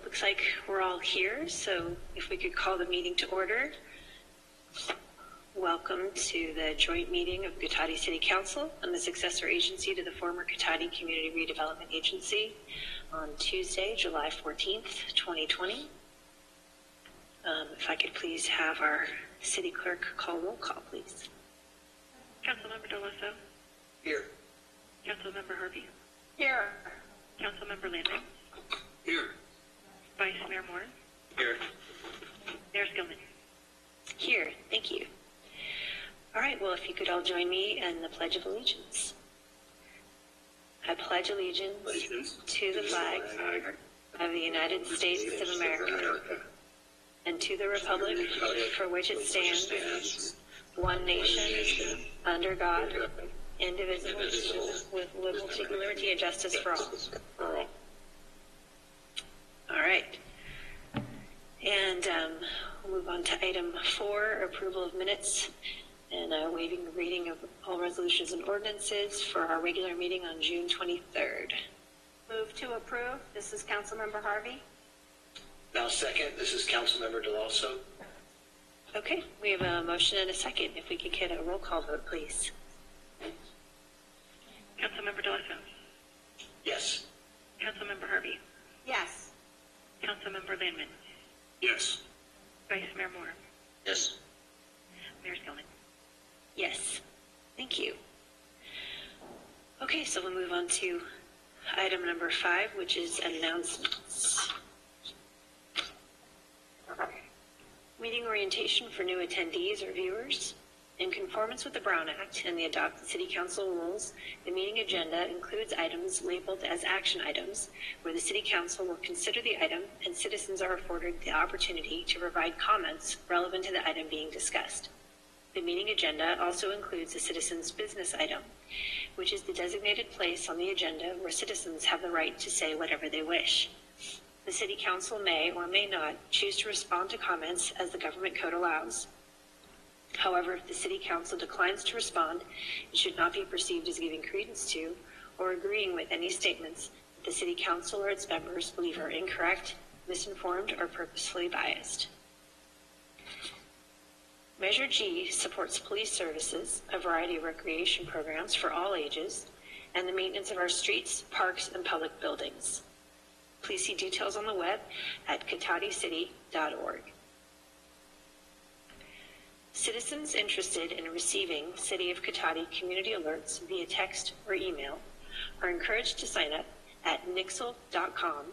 Looks like we're all here, so if we could call the meeting to order. Welcome to the joint meeting of Cotati City Council and the successor agency to the former Cotati Community Redevelopment Agency on Tuesday, July 14th, 2020. If I could please have our city clerk call roll call, please. Councilmember Deloso. Here. Councilmember Harvey. Here. Councilmember Landry. Here. Vice Mayor Moore. Here. Mayor Skillman. Here, thank you. All right, well, if you could all join me in the Pledge of Allegiance. I pledge allegiance to the flag of the United States of America and to the republic for which it stands, one nation, under God, indivisible, with liberty and justice for all. All right. And we'll move on to item 4, approval of minutes, and waiving the reading of all resolutions and ordinances for our regular meeting on June 23rd. Move to approve. This is Councilmember Harvey. Now second, this is Councilmember Deloso. Okay, we have a motion and a second. If we could get a roll call vote, please. Councilmember Deloso. Yes. Councilmember Harvey. Yes. Councilmember Landman. Yes. Vice Mayor Moore. Yes. Mayor Skillman. Yes, thank you. Okay, so we'll move on to item number 5, which is announcements. Meeting orientation for new attendees or viewers. In conformance with the Brown Act and the adopted City Council rules, the meeting agenda includes items labeled as action items, where the City Council will consider the item and citizens are afforded the opportunity to provide comments relevant to the item being discussed. The meeting agenda also includes a citizen's business item, which is the designated place on the agenda where citizens have the right to say whatever they wish. The City Council may or may not choose to respond to comments as the government code allows. However, if the City Council declines to respond, it should not be perceived as giving credence to or agreeing with any statements that the City Council or its members believe are incorrect, misinformed, or purposefully biased. Measure G supports police services, a variety of recreation programs for all ages, and the maintenance of our streets, parks, and public buildings. Please see details on the web at cotaticity.org. Citizens interested in receiving City of Cotati community alerts via text or email are encouraged to sign up at nixle.com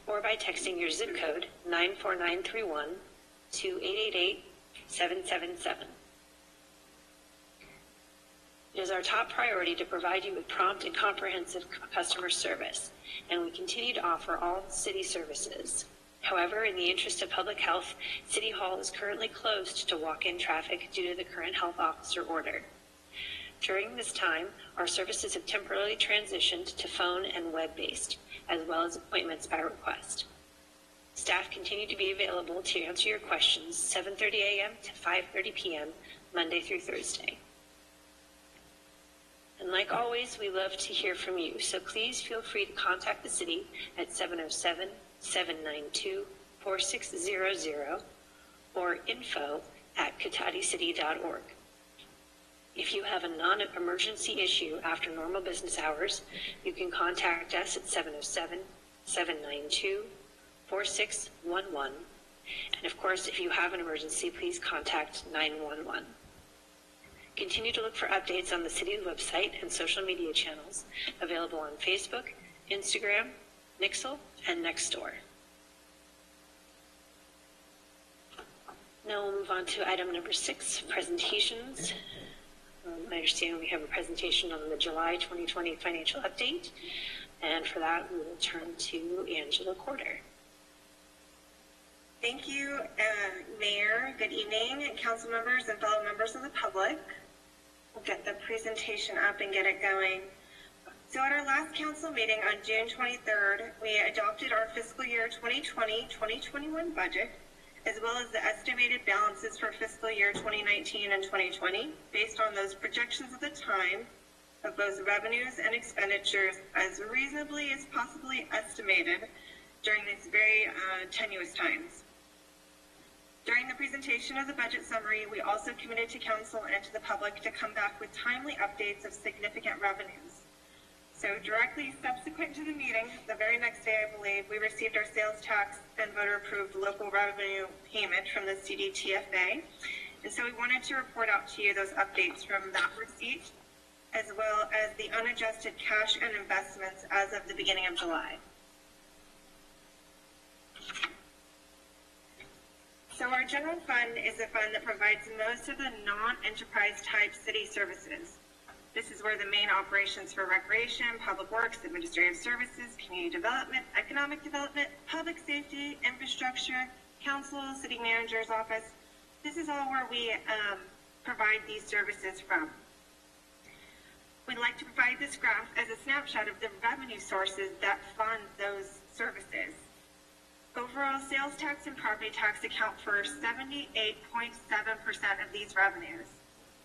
or by texting your zip code 94931 to 888-777. It is our top priority to provide you with prompt and comprehensive customer service, and we continue to offer all city services. However, in the interest of public health, City Hall is currently closed to walk-in traffic due to the current health officer order. During this time, our services have temporarily transitioned to phone and web-based, as well as appointments by request. Staff continue to be available to answer your questions 7:30 a.m. to 5:30 p.m. Monday through Thursday. And like always, we love to hear from you, so please feel free to contact the city at 707-792-4600 or info@cotaticity.org. If you have a non-emergency issue after normal business hours, you can contact us at 707-792-4611. And of course, if you have an emergency, please contact 911. Continue to look for updates on the city's website and social media channels available on Facebook, Instagram, Nixle, and Nextdoor. Now we'll move on to item number 6, presentations. I understand we have a presentation on the July 2020 financial update, and for that we will turn to Angela Corder. Thank you, Mayor. Good evening, council members and fellow members of the public. We'll get the presentation up and get it going. So at our last council meeting on June 23rd, we adopted our fiscal year 2020-2021 budget, as well as the estimated balances for fiscal year 2019 and 2020, based on those projections at the time of both revenues and expenditures as reasonably as possibly estimated during these very tenuous times. During the presentation of the budget summary, we also committed to council and to the public to come back with timely updates of significant revenues. So directly subsequent to the meeting, the very next day, I believe, we received our sales tax and voter-approved local revenue payment from the CDTFA. And so we wanted to report out to you those updates from that receipt, as well as the unadjusted cash and investments as of the beginning of July. So our general fund is a fund that provides most of the non-enterprise type city services. This is where the main operations for recreation, public works, administrative services, community development, economic development, public safety, infrastructure, council, city manager's office. This is all where we provide these services from. We'd like to provide this graph as a snapshot of the revenue sources that fund those services. Overall, sales tax and property tax account for 78.7% of these revenues.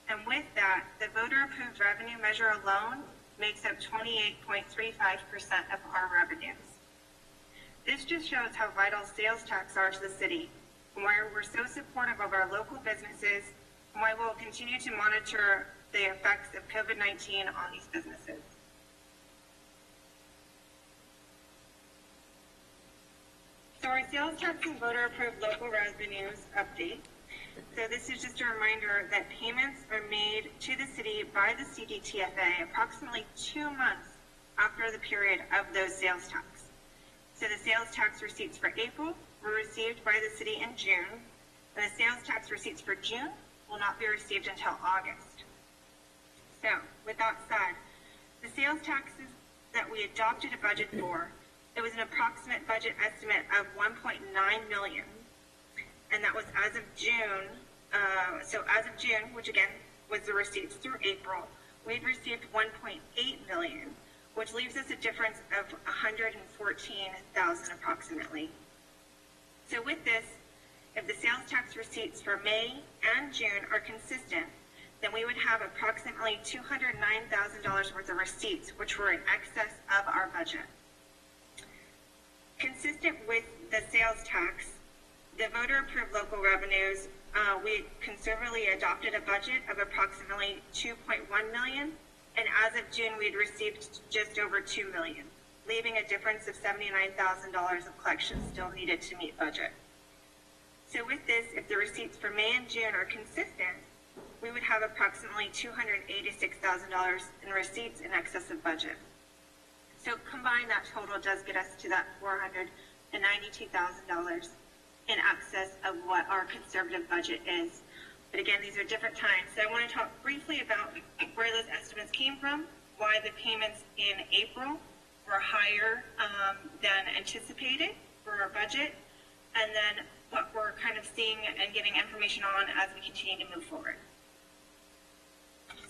And with that, the voter-approved revenue measure alone makes up 28.35% of our revenues. This just shows how vital sales tax are to the city, and why we're so supportive of our local businesses, and why we'll continue to monitor the effects of COVID-19 on these businesses. So our sales tax and voter-approved local revenues update. So this is just a reminder that payments are made to the city by the CDTFA approximately 2 months after the period of those sales tax. So the sales tax receipts for April were received by the city in June, and the sales tax receipts for June will not be received until August. So with that said, the sales taxes that we adopted a budget for, it was an approximate budget estimate of $1.9 million. And that was as of June. So as of June, which again was the receipts through April, we've received $1.8 million, which leaves us a difference of $114,000 approximately. So with this, if the sales tax receipts for May and June are consistent, then we would have approximately $209,000 worth of receipts, which were in excess of our budget. Consistent with the sales tax, the voter-approved local revenues, we conservatively adopted a budget of approximately $2.1 million, and as of June, we'd received just over $2 million, leaving a difference of $79,000 of collections still needed to meet budget. So with this, if the receipts for May and June are consistent, we would have approximately $286,000 in receipts in excess of budget. So combined, that total does get us to that $492,000 in excess of what our conservative budget is. But again, these are different times. So I want to talk briefly about where those estimates came from, why the payments in April were higher than anticipated for our budget, and then what we're kind of seeing and getting information on as we continue to move forward.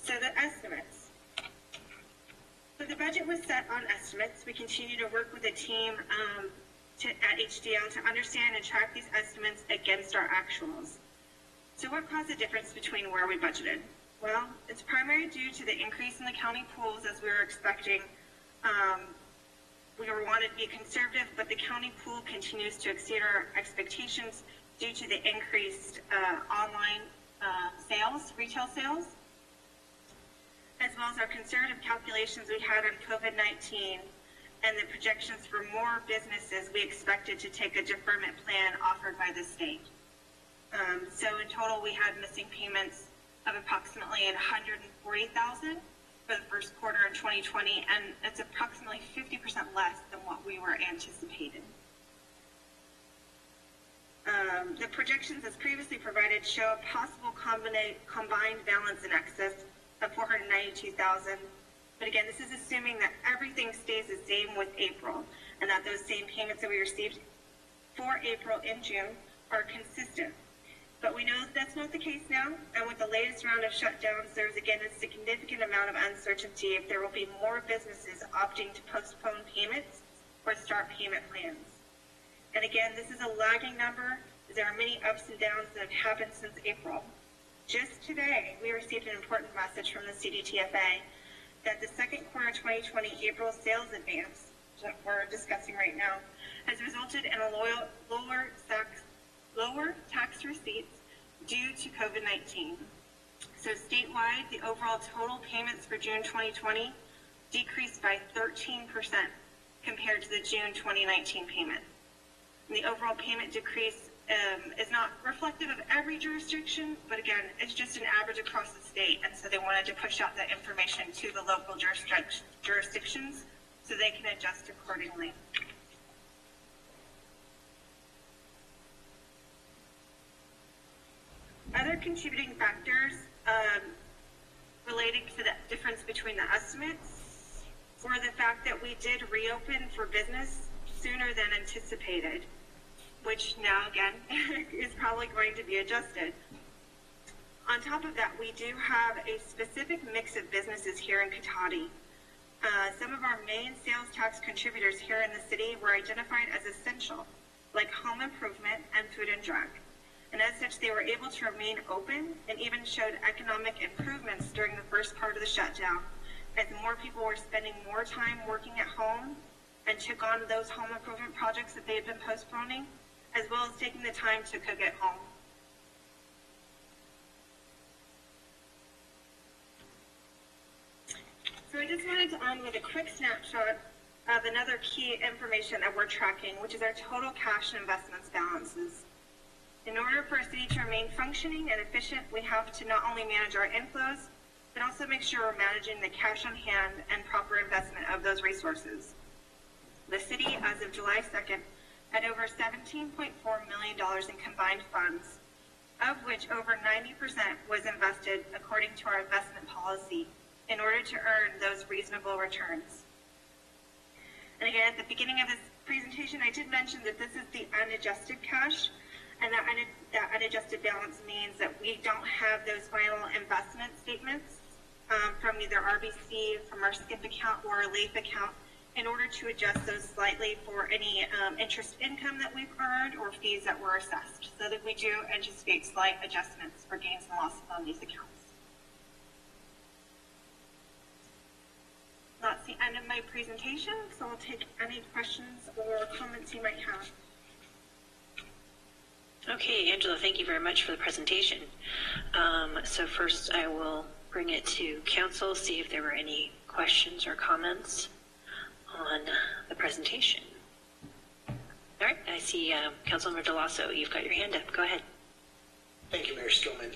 So the estimates. So the budget was set on estimates. We continue to work with a team at HDL to understand and track these estimates against our actuals. So what caused the difference between where we budgeted? Well, it's primarily due to the increase in the county pools as we were expecting. We wanted to be conservative, but the county pool continues to exceed our expectations due to the increased online sales, retail sales, as well as our conservative calculations we had on COVID-19 and the projections for more businesses we expected to take a deferment plan offered by the state. So in total, we had missing payments of approximately $140,000 for the first quarter in 2020, and it's approximately 50% less than what we were anticipating. The projections as previously provided show a possible combined balance in excess of $492,000. But again, this is assuming that everything stays the same with April and that those same payments that we received for April and June are consistent. But we know that that's not the case now, and with the latest round of shutdowns, there's again a significant amount of uncertainty if there will be more businesses opting to postpone payments or start payment plans. And again, this is a lagging number. There are many ups and downs that have happened since April. Just today, we received an important message from the CDTFA that the second quarter 2020 April sales advance that we're discussing right now, has resulted in lower tax receipts due to COVID-19. So statewide, the overall total payments for June 2020 decreased by 13% compared to the June 2019 payment. And the overall payment decrease is not reflective of every jurisdiction, but again, it's just an average across the state, and so they wanted to push out that information to the local jurisdictions so they can adjust accordingly. Other contributing factors relating to the difference between the estimates were the fact that we did reopen for business sooner than anticipated, which now again is probably going to be adjusted. On top of that, we do have a specific mix of businesses here in Cotati. Some of our main sales tax contributors here in the city were identified as essential, like home improvement and food and drug. And as such, they were able to remain open and even showed economic improvements during the first part of the shutdown, as more people were spending more time working at home and took on those home improvement projects that they had been postponing, as well as taking the time to cook at home. So I just wanted to end with a quick snapshot of another key information that we're tracking, which is our total cash and investments balances. In order for a city to remain functioning and efficient, we have to not only manage our inflows, but also make sure we're managing the cash on hand and proper investment of those resources. The city, as of July 2nd, had over $17.4 million in combined funds, of which over 90% was invested according to our investment policy in order to earn those reasonable returns. And again, at the beginning of this presentation, I did mention that this is the unadjusted cash, and that unadjusted balance means that we don't have those final investment statements from either RBC, from our SCIP account, or our LAIF account, in order to adjust those slightly for any interest income that we've earned or fees that were assessed, so that we do anticipate slight adjustments for gains and losses on these accounts. That's the end of my presentation, so I'll take any questions or comments you might have. Okay, Angela, thank you very much for the presentation. So first I will bring it to council, see if there were any questions or comments on the presentation. All right, I see Councilmember DeLasso, you've got your hand up. Go ahead. Thank you, Mayor Skillman.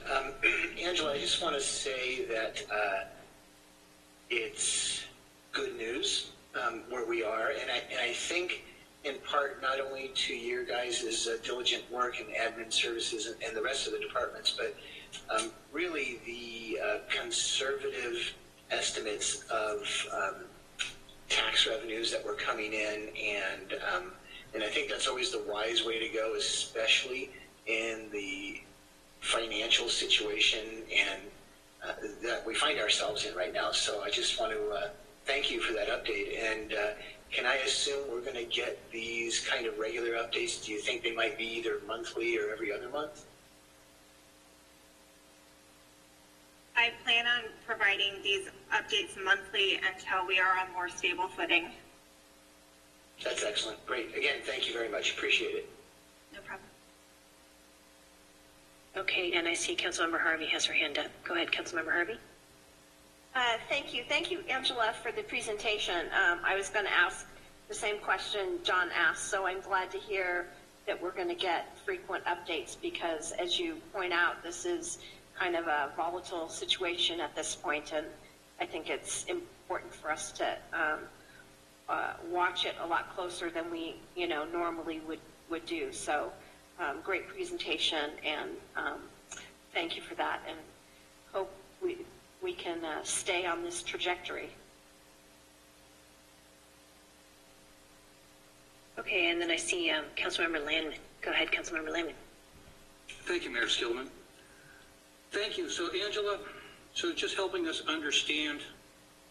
Angela, I just want to say that it's good news where we are, and I think in part not only to your guys' diligent work and admin services and the rest of the departments, but really the conservative estimates of tax revenues that were coming in, and I think that's always the wise way to go, especially in the financial situation and that we find ourselves in right now. So I just want to thank you for that update. And can I assume we're going to get these kind of regular updates? Do you think they might be either monthly or every other month? I plan on providing these updates monthly until we are on more stable footing. That's excellent. Great. Again, thank you very much. Appreciate it. No problem. Okay, and I see Councilmember Harvey has her hand up. Go ahead, Councilmember Harvey. Thank you. Thank you, Angela, for the presentation. I was going to ask the same question John asked, so I'm glad to hear that we're going to get frequent updates because, as you point out, this is kind of a volatile situation at this point, and I think it's important for us to watch it a lot closer than we, normally would do. So, great presentation, and thank you for that, and hope we can stay on this trajectory. Okay, and then I see Councilmember Landman. Go ahead, Councilmember Landman. Thank you, Mayor Skillman. Thank you. So, Angela, just helping us understand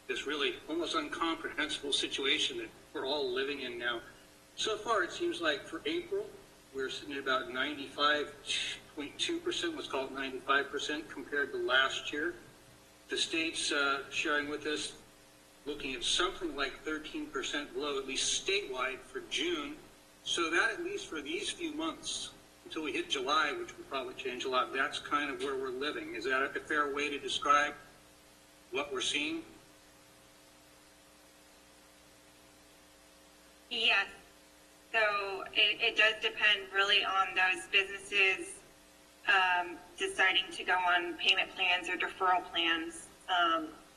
this really almost incomprehensible situation that we're all living in now. So far, it seems like for April, we're sitting at about 95.2%, let's call it 95% compared to last year. The state's sharing with us looking at something like 13% below, at least statewide for June. So that at least for these few months, until we hit July, which will probably change a lot, that's kind of where we're living. Is that a fair way to describe what we're seeing? Yes. So it does depend really on those businesses deciding to go on payment plans or deferral plans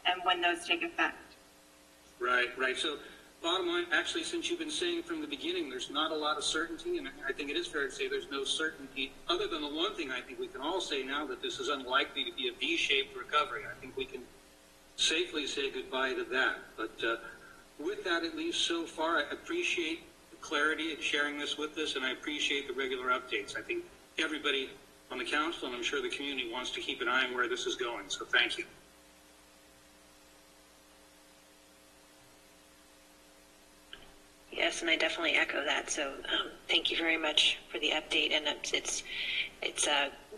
and when those take effect. Right. So bottom line, actually, since you've been saying from the beginning, there's not a lot of certainty, and I think it is fair to say there's no certainty, other than the one thing I think we can all say now, that this is unlikely to be a V-shaped recovery. I think we can safely say goodbye to that. But with that, at least so far, I appreciate the clarity of sharing this with us, and I appreciate the regular updates. I think everybody on the council, and I'm sure the community, wants to keep an eye on where this is going, so thank you. Yes, and I definitely echo that. So thank you very much for the update. And it's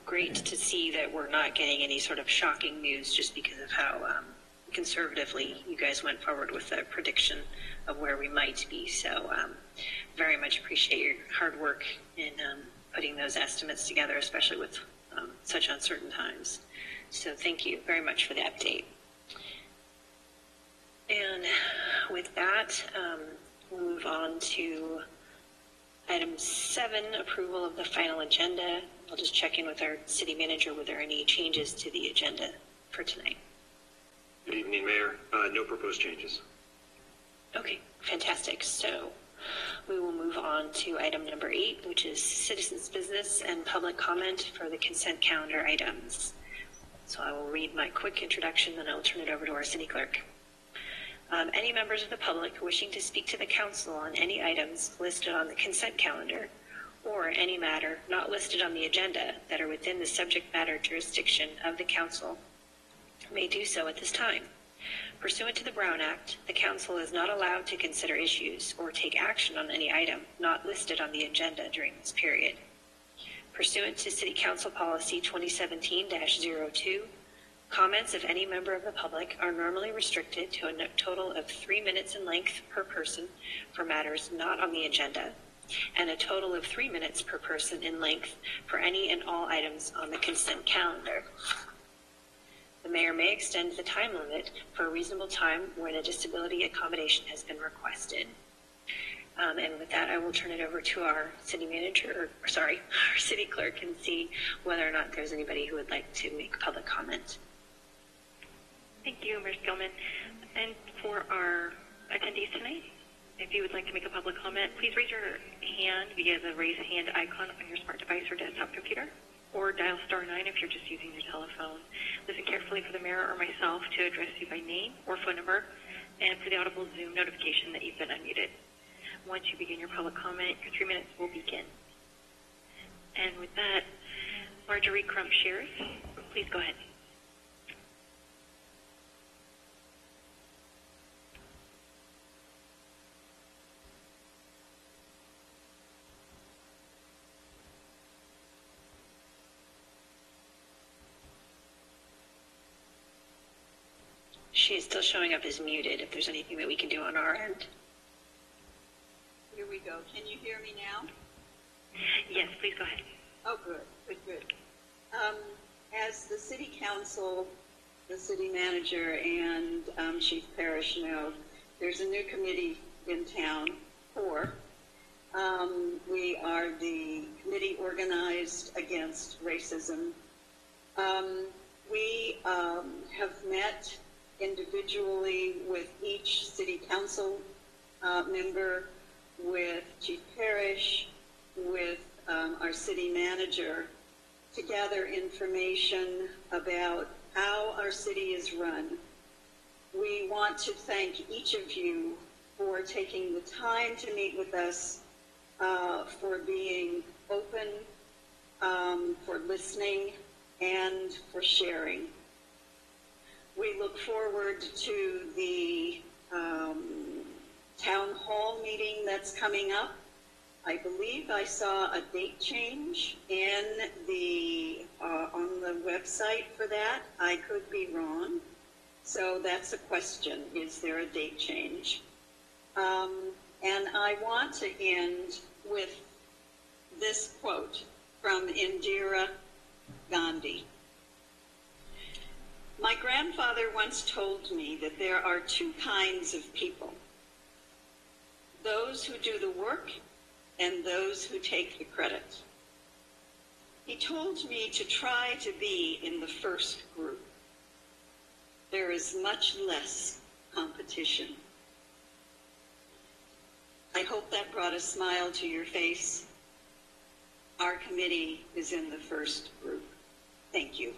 great to see that we're not getting any sort of shocking news just because of how conservatively you guys went forward with the prediction of where we might be. So very much appreciate your hard work in putting those estimates together, especially with such uncertain times. So thank you very much for the update. And with that, we'll move on to item 7, approval of the final agenda. I'll just check in with our city manager. Were there any changes to the agenda for tonight? Good evening, Mayor. No proposed changes. Okay, fantastic. So we will move on to item number 8, which is citizens' business and public comment for the consent calendar items. So I will read my quick introduction, then I'll turn it over to our city clerk. Any members of the public wishing to speak to the council on any items listed on the consent calendar or any matter not listed on the agenda that are within the subject matter jurisdiction of the council may do so at this time. Pursuant to the Brown Act, the council is not allowed to consider issues or take action on any item not listed on the agenda during this period. Pursuant to City Council Policy 2017-02, comments of any member of the public are normally restricted to a total of 3 minutes in length per person for matters not on the agenda, and a total of 3 minutes per person in length for any and all items on the consent calendar. The mayor may extend the time limit for a reasonable time when a disability accommodation has been requested. And with that, I will turn it over to our city manager, our city clerk, and see whether or not there's anybody who would like to make public comment. Thank you, Mayor Skillman. And for our attendees tonight, if you would like to make a public comment, please raise your hand via the raise hand icon on your smart device or desktop computer, or dial *9 if you're just using your telephone. Listen carefully for the mayor or myself to address you by name or phone number, and for the audible Zoom notification that you've been unmuted. Once you begin your public comment, your 3 minutes will begin. And with that, Marjorie Crump-Shears, please go ahead. She is still showing up as muted. If there's anything that we can do on our end. Here we go. Can you hear me now? Yes, please go ahead. Oh, good. As the city council, the city manager, and Chief Parrish know, there's a new committee in town, 4. We are the Committee Organized Against Racism. We have met individually with each city council member, with Chief Parrish, with our city manager, to gather information about how our city is run. We want to thank each of you for taking the time to meet with us, for being open, for listening, and for sharing. We look forward to the town hall meeting that's coming up. I believe I saw a date change in the on the website for that. I could be wrong. So that's a question. Is there a date change? And I want to end with this quote from Indira Gandhi. My grandfather once told me that there are two kinds of people: those who do the work and those who take the credit. He told me to try to be in the first group. There is much less competition. I hope that brought a smile to your face. Our committee is in the first group. Thank you.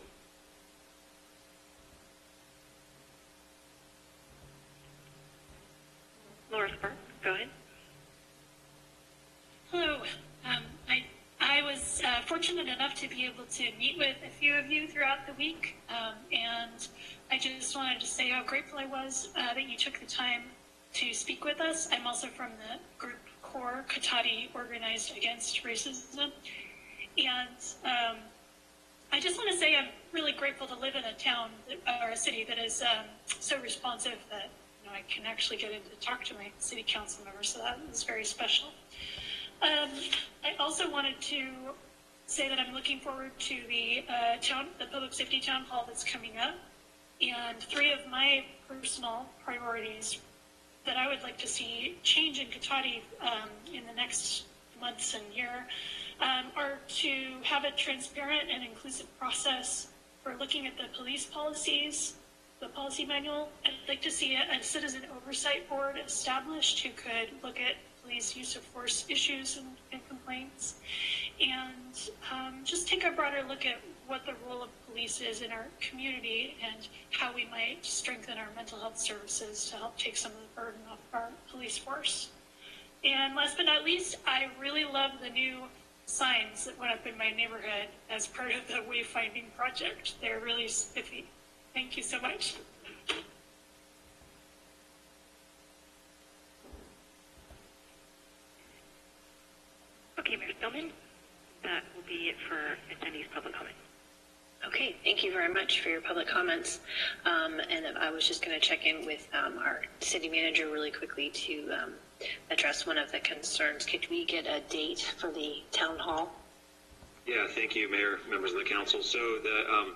Laura Spark, go ahead. Hello. I was fortunate enough to be able to meet with a few of you throughout the week, and I just wanted to say how grateful I was that you took the time to speak with us. I'm also from the group CORE, Cotati, Organized Against Racism, and I just want to say I'm really grateful to live in a town or a city that is so responsive that I can actually get in to talk to my city council members, so that was very special. I also wanted to say that I'm looking forward to the public safety town hall that's coming up, and 3 of my personal priorities that I would like to see change in Cotati in the next months and year are to have a transparent and inclusive process for looking at the police policies, the policy manual. I'd like to see a citizen oversight board established who could look at police use of force issues and complaints, and just take a broader look at what the role of police is in our community and how we might strengthen our mental health services to help take some of the burden off our police force. And last but not least, I really love the new signs that went up in my neighborhood as part of the wayfinding project. They're really spiffy. Thank you so much. Okay, Mayor Spillman, that will be it for attendees' public comment. Okay, thank you very much for your public comments. And I was just going to check in with our city manager really quickly to address one of the concerns. Could we get a date for the town hall? Yeah, thank you, Mayor, members of the council. So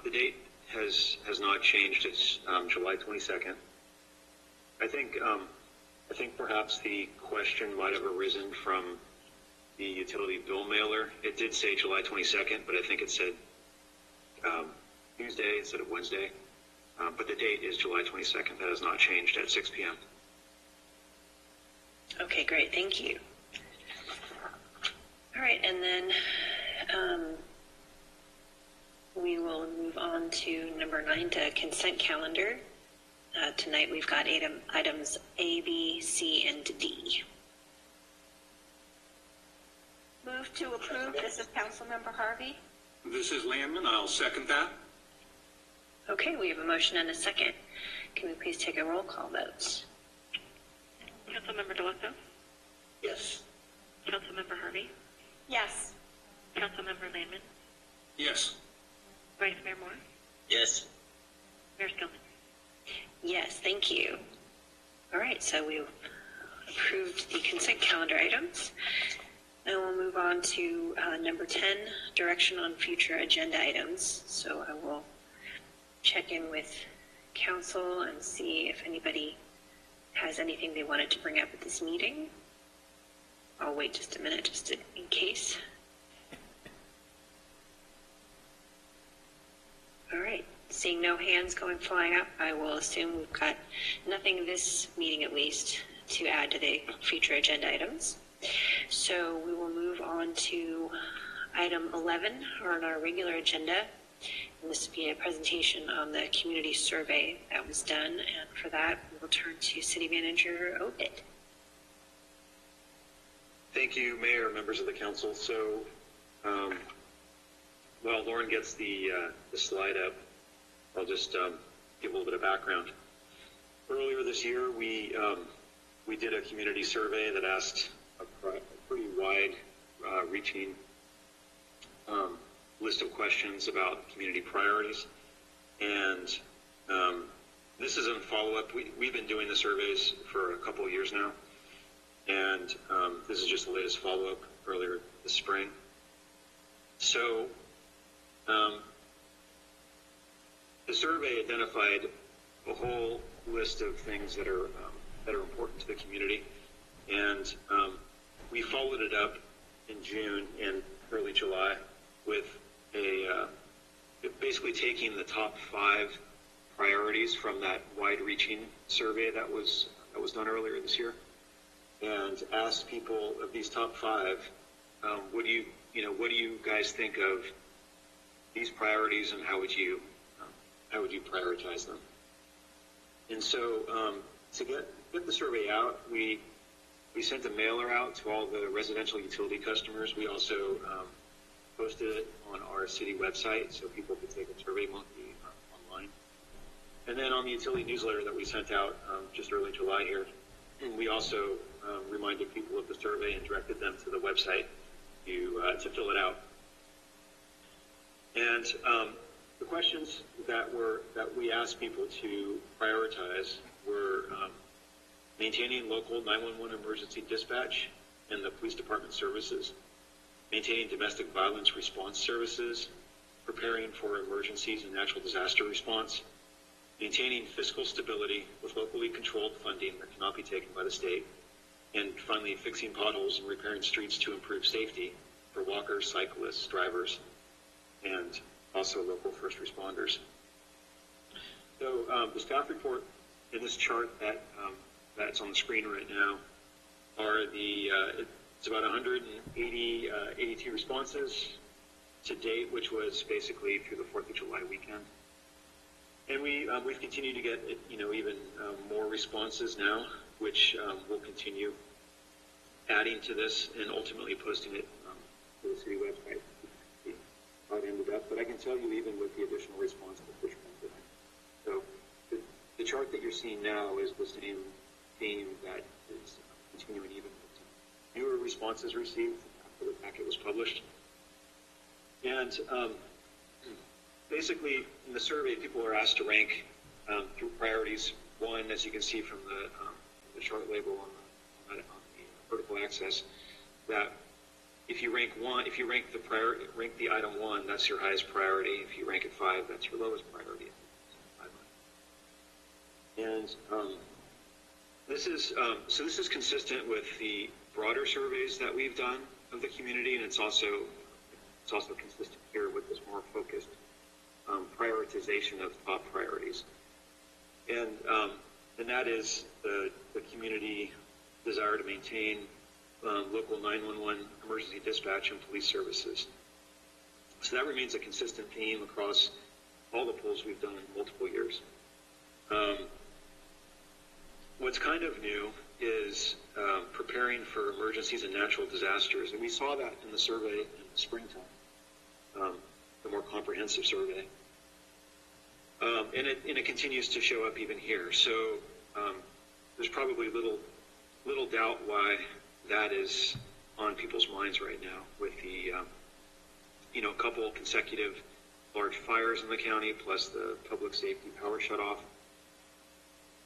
the date has not changed. It's July 22nd. I think perhaps the question might have arisen from the utility bill mailer. It did say July 22nd, but I think it said Tuesday instead of Wednesday. But the date is July 22nd. That has not changed at 6 p.m. Okay, great. Thank you. All right, and then we will move on to number 9, to consent calendar. Tonight we've got items A, B, C, and D. Move to approve. This is Councilmember Harvey. This is Landman. I'll second that. Okay, we have a motion and a second. Can we please take a roll call vote? Councilmember Delusso? Yes. Councilmember Harvey? Yes. Councilmember Landman? Yes. Vice Mayor Moore? Yes. Mayor Skillman? Yes, thank you. All right, so we've approved the consent calendar items. Now we'll move on to number 10, direction on future agenda items. So I will check in with council and see if anybody has anything they wanted to bring up at this meeting. I'll wait just a minute just in case. All right, seeing no hands going flying up, I will assume we've got nothing this meeting at least to add to the future agenda items. So we will move on to item 11 on our regular agenda. And this will be a presentation on the community survey that was done. And for that, we will turn to City Manager Obid. Thank you, Mayor, members of the council. So while Lauren gets the slide up, I'll just give a little bit of background. Earlier this year, we did a community survey that asked a pretty wide-reaching list of questions about community priorities, and this is in follow-up. We've been doing the surveys for a couple of years now, and this is just the latest follow-up earlier this spring. So the survey identified a whole list of things that are important to the community, and we followed it up in June and early July with basically taking the top 5 priorities from that wide-reaching survey that was done earlier this year, and asked people of these top 5, what do you guys think of these priorities, and how would you prioritize them? And so to get the survey out, we sent a mailer out to all the residential utility customers. We also posted it on our city website so people could take a survey monkey online. And then on the utility newsletter that we sent out just early July here, we also reminded people of the survey and directed them to the website to fill it out. And the questions that we asked people to prioritize were maintaining local 911 emergency dispatch and the police department services, maintaining domestic violence response services, preparing for emergencies and natural disaster response, maintaining fiscal stability with locally controlled funding that cannot be taken by the state, and finally fixing potholes and repairing streets to improve safety for walkers, cyclists, drivers, and also local first responders. So the staff report in this chart that's on the screen right now are it's about 182 responses to date, which was basically through the 4th of July weekend. And we've continued to get even more responses now, which we'll continue adding to this and ultimately posting it to the city website. How it ended up, but I can tell you even with the additional response to the push today. So the chart that you're seeing now is the same theme that is continuing even with newer responses received after the packet was published. And basically, in the survey, people are asked to rank through priorities. One, as you can see from the chart label on the vertical axis, that if you rank the item 1, that's your highest priority. If you rank it 5, that's your lowest priority. And this is consistent with the broader surveys that we've done of the community, and it's also consistent here with this more focused prioritization of top priorities. And that is the community desire to maintain local 911 emergency dispatch and police services. So that remains a consistent theme across all the polls we've done in multiple years. What's kind of new is preparing for emergencies and natural disasters, and we saw that in the survey in the springtime, the more comprehensive survey. And it continues to show up even here. So there's probably little doubt why that is on people's minds right now with the a couple consecutive large fires in the county, plus the public safety power shutoff.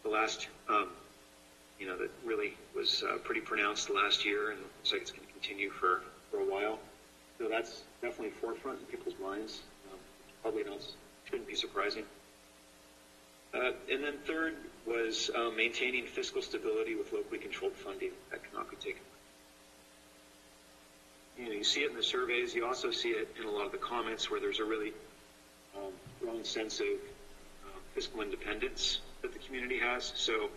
The last, that really was pretty pronounced last year, and it looks like it's going to continue for a while. So that's definitely forefront in people's minds. Probably shouldn't be surprising. And then third was maintaining fiscal stability with locally controlled funding that cannot be taken. You see it in the surveys. You also see it in a lot of the comments where there's a really strong sense of fiscal independence that the community has. So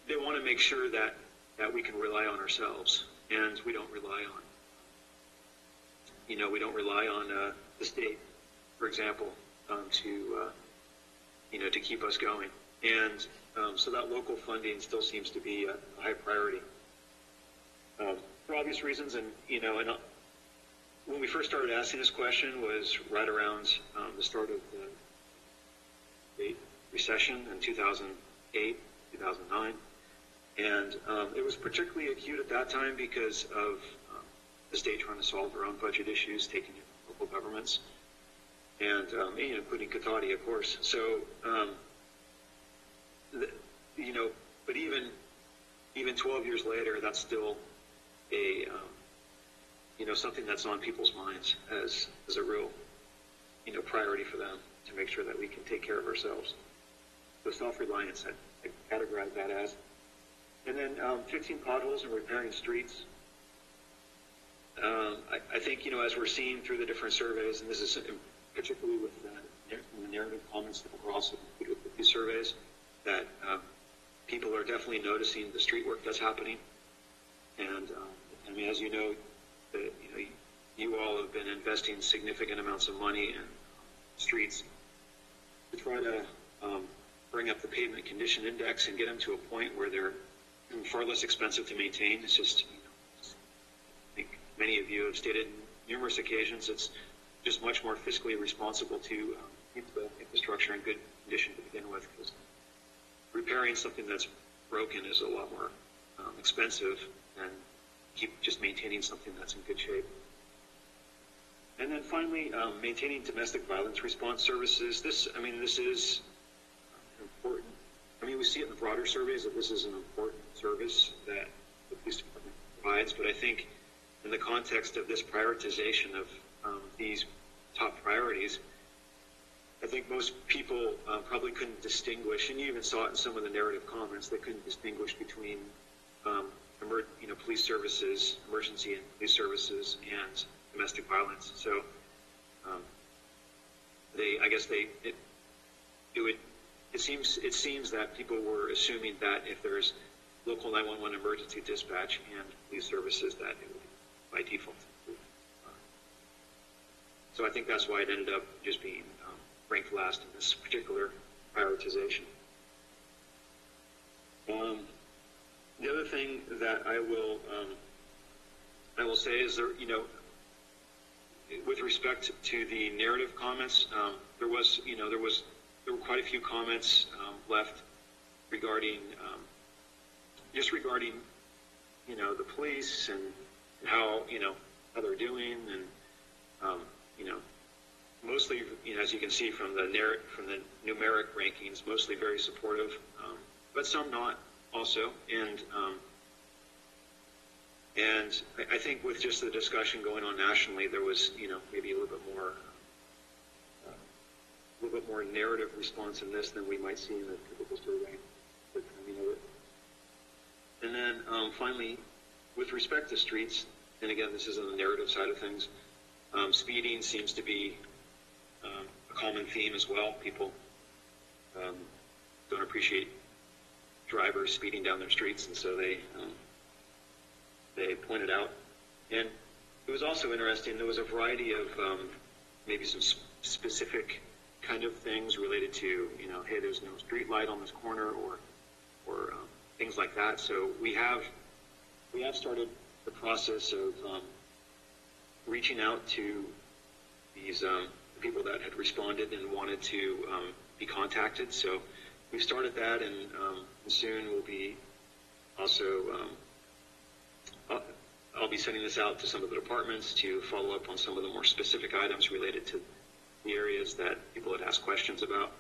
they want to make sure that we can rely on ourselves, and we don't rely on the state, for example, to keep us going. And so that local funding still seems to be a high priority. For obvious reasons, and when we first started asking this question was right around the start of the recession in 2008, 2009, and it was particularly acute at that time because of the state trying to solve their own budget issues, taking in local governments, and including Cotati, of course. So you know, but even 12 years later, that's still a you know, something that's on people's minds as a real, you know, priority for them to make sure that we can take care of ourselves. So self-reliance, I categorize that as. And then fixing potholes and repairing streets. I think, you know, as we're seeing through the different surveys, and this is particularly with the narrative comments that were also included with these surveys, that people are definitely noticing the street work that's happening. And I mean, as you know, you all have been investing significant amounts of money in streets to try to bring up the pavement condition index and get them to a point where they're far less expensive to maintain. It's just, you know, I think many of you have stated numerous occasions, it's just much more fiscally responsible to keep the infrastructure in good condition to begin with, because repairing something that's broken is a lot more expensive than keep just maintaining something that's in good shape. And then finally, maintaining domestic violence response services. This is important. I mean, we see it in the broader surveys that this is an important service that the police department provides, but I think in the context of this prioritization of these top priorities, I think most people probably couldn't distinguish, and you even saw it in some of the narrative comments, they couldn't distinguish between police services, emergency and police services, and domestic violence. So it seems that people were assuming that if there's local 911 emergency dispatch and police services, that it would by default. So I think that's why it ended up just being ranked last in this particular prioritization. The other thing that I will say is there, you know, with respect to the narrative comments, there were quite a few comments left regarding you know, the police and how they're doing, and mostly, you know, as you can see from the numeric rankings, mostly very supportive, but some not also, and I think with just the discussion going on nationally, there was, you know, maybe a little bit more narrative response in this than we might see in a typical survey. But, and then finally, with respect to streets, and again, this is on the narrative side of things, speeding seems to be a common theme as well. People don't appreciate drivers speeding down their streets, and so they pointed out. And it was also interesting, there was a variety of maybe some specific kind of things related to, you know, hey, there's no street light on this corner, or things like that. So we have started the process of reaching out to these people that had responded and wanted to be contacted. So we've started that, and soon we'll be also I'll be sending this out to some of the departments to follow up on some of the more specific items related to the areas that people had asked questions about.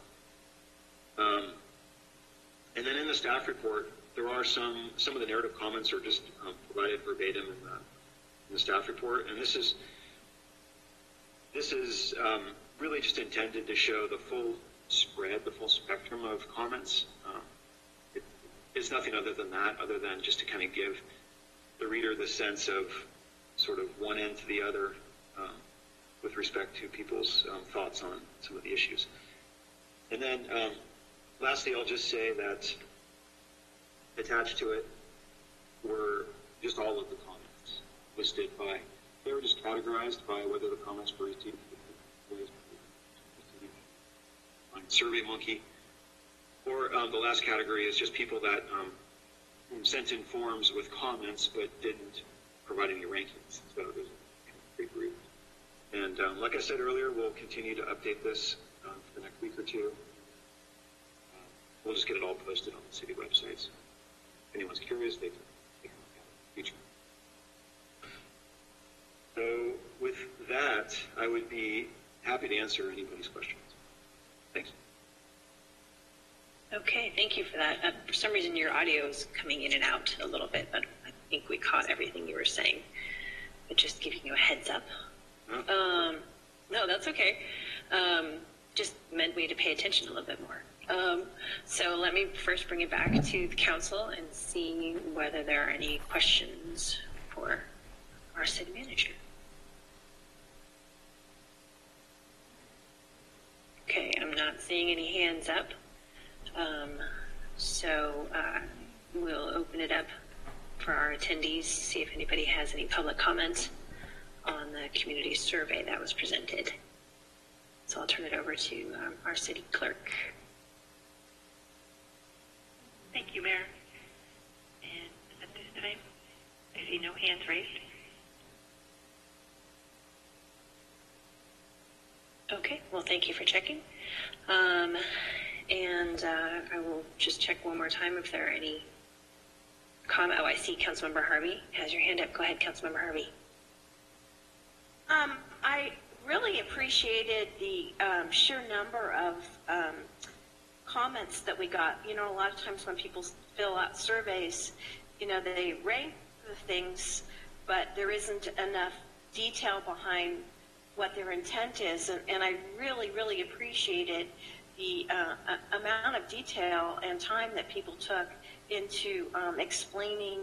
And then in the staff report, there are some of the narrative comments are just provided verbatim in the staff report, and this is really just intended to show the full spread, the full spectrum of comments. It's nothing other than that, other than just to kind of give the reader the sense of sort of one end to the other with respect to people's thoughts on some of the issues. And then lastly, I'll just say that attached to it were just all of the comments listed by, they were just categorized by whether the comments were received on SurveyMonkey, or the last category is just people that sent in forms with comments but didn't provide any rankings. So there's a big group. And like I said earlier, we'll continue to update this for the next week or two. We'll just get it all posted on the city websites. If anyone's curious, they can look at it in the future. So with that, I would be happy to answer anybody's questions. Thanks. Okay, thank you for for that. For some reason, your audio is coming in and out a little bit, but I think we caught everything you were saying. But just giving you a heads up. No, that's okay. Just meant we to pay attention a little bit more. So let me first bring it back to the council and see whether there are any questions for our city manager. Okay, I'm not seeing any hands up. So we'll open it up for our attendees, see if anybody has any public comments on the community survey that was presented. So I'll turn it over to our city clerk. Thank you, Mayor. And at this time, I see no hands raised. Okay, well, thank you for checking. I will just check one more time if there are any comment. Oh, I see Councilmember Harvey has your hand up. Go ahead, Councilmember Harvey. I really appreciated the sheer number of comments that we got. You know, a lot of times when people fill out surveys, you know, they rank the things, but there isn't enough detail behind what their intent is. And I really, really appreciated the amount of detail and time that people took into explaining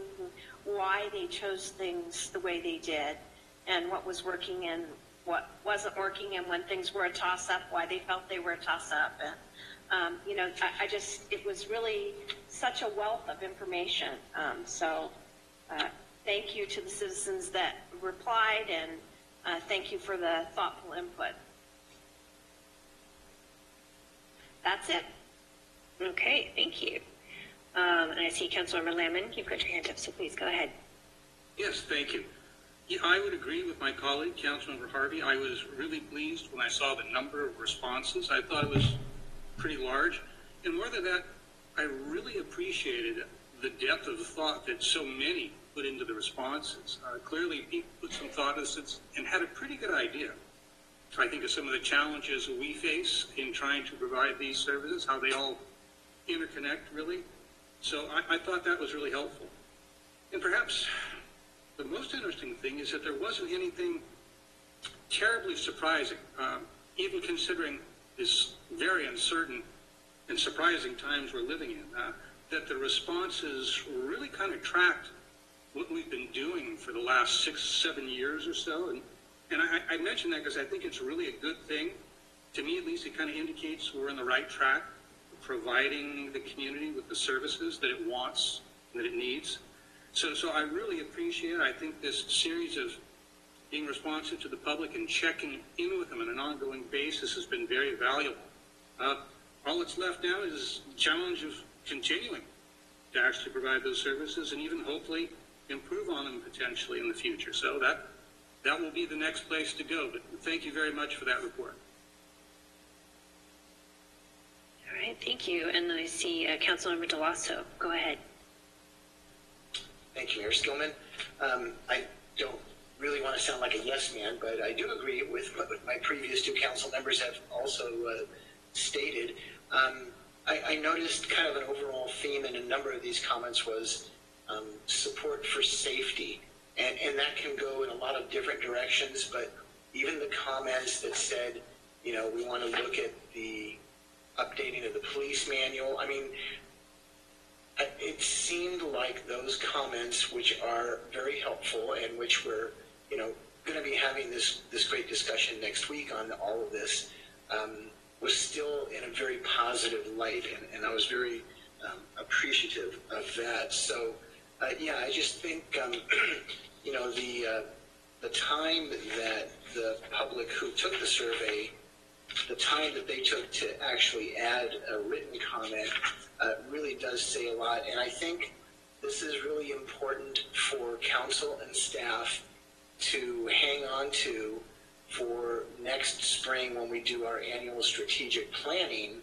why they chose things the way they did and what was working and what wasn't working, and when things were a toss-up, why they felt they were a toss-up. And, you know, it was really such a wealth of information. So thank you to the citizens that replied, and thank you for the thoughtful input. That's it. Okay, thank you. And I see Councilmember Lamon, you've got your hand up, so please go ahead. Yes, thank you. Yeah, I would agree with my colleague, Councilmember Harvey. I was really pleased when I saw the number of responses. I thought it was pretty large. And more than that, I really appreciated the depth of the thought that so many put into the responses. Clearly, people put some thought into this and had a pretty good idea. I think of some of the challenges we face in trying to provide these services, how they all interconnect, really. So I thought that was really helpful. And perhaps the most interesting thing is that there wasn't anything terribly surprising, even considering this very uncertain and surprising times we're living in, that the responses really kind of tracked what we've been doing for the last 6-7 years or so. And I mention that because I think it's really a good thing. To me, at least, it kind of indicates we're on the right track, providing the community with the services that it wants, that it needs. So I really appreciate it. I think this series of being responsive to the public and checking in with them on an ongoing basis has been very valuable. All that's left now is the challenge of continuing to actually provide those services and even hopefully improve on them potentially in the future. So that will be the next place to go. But thank you very much for that report. All right, thank you. And I see Councilmember DeLasso. Go ahead. Thank you, Mayor Skillman. I don't really want to sound like a yes man, but I do agree with what my previous two council members have also stated. I noticed kind of an overall theme in a number of these comments was support for safety. And that can go in a lot of different directions, but even the comments that said, you know, we want to look at the updating of the police manual. I mean, it seemed like those comments, which are very helpful and which we're, you know, going to be having this great discussion next week on all of this, was still in a very positive light, and I was very appreciative of that. So, yeah, I just think, you know, the time that the public who took the survey, the time that they took to actually add a written comment really does say a lot. And I think this is really important for council and staff to hang on to for next spring when we do our annual strategic planning,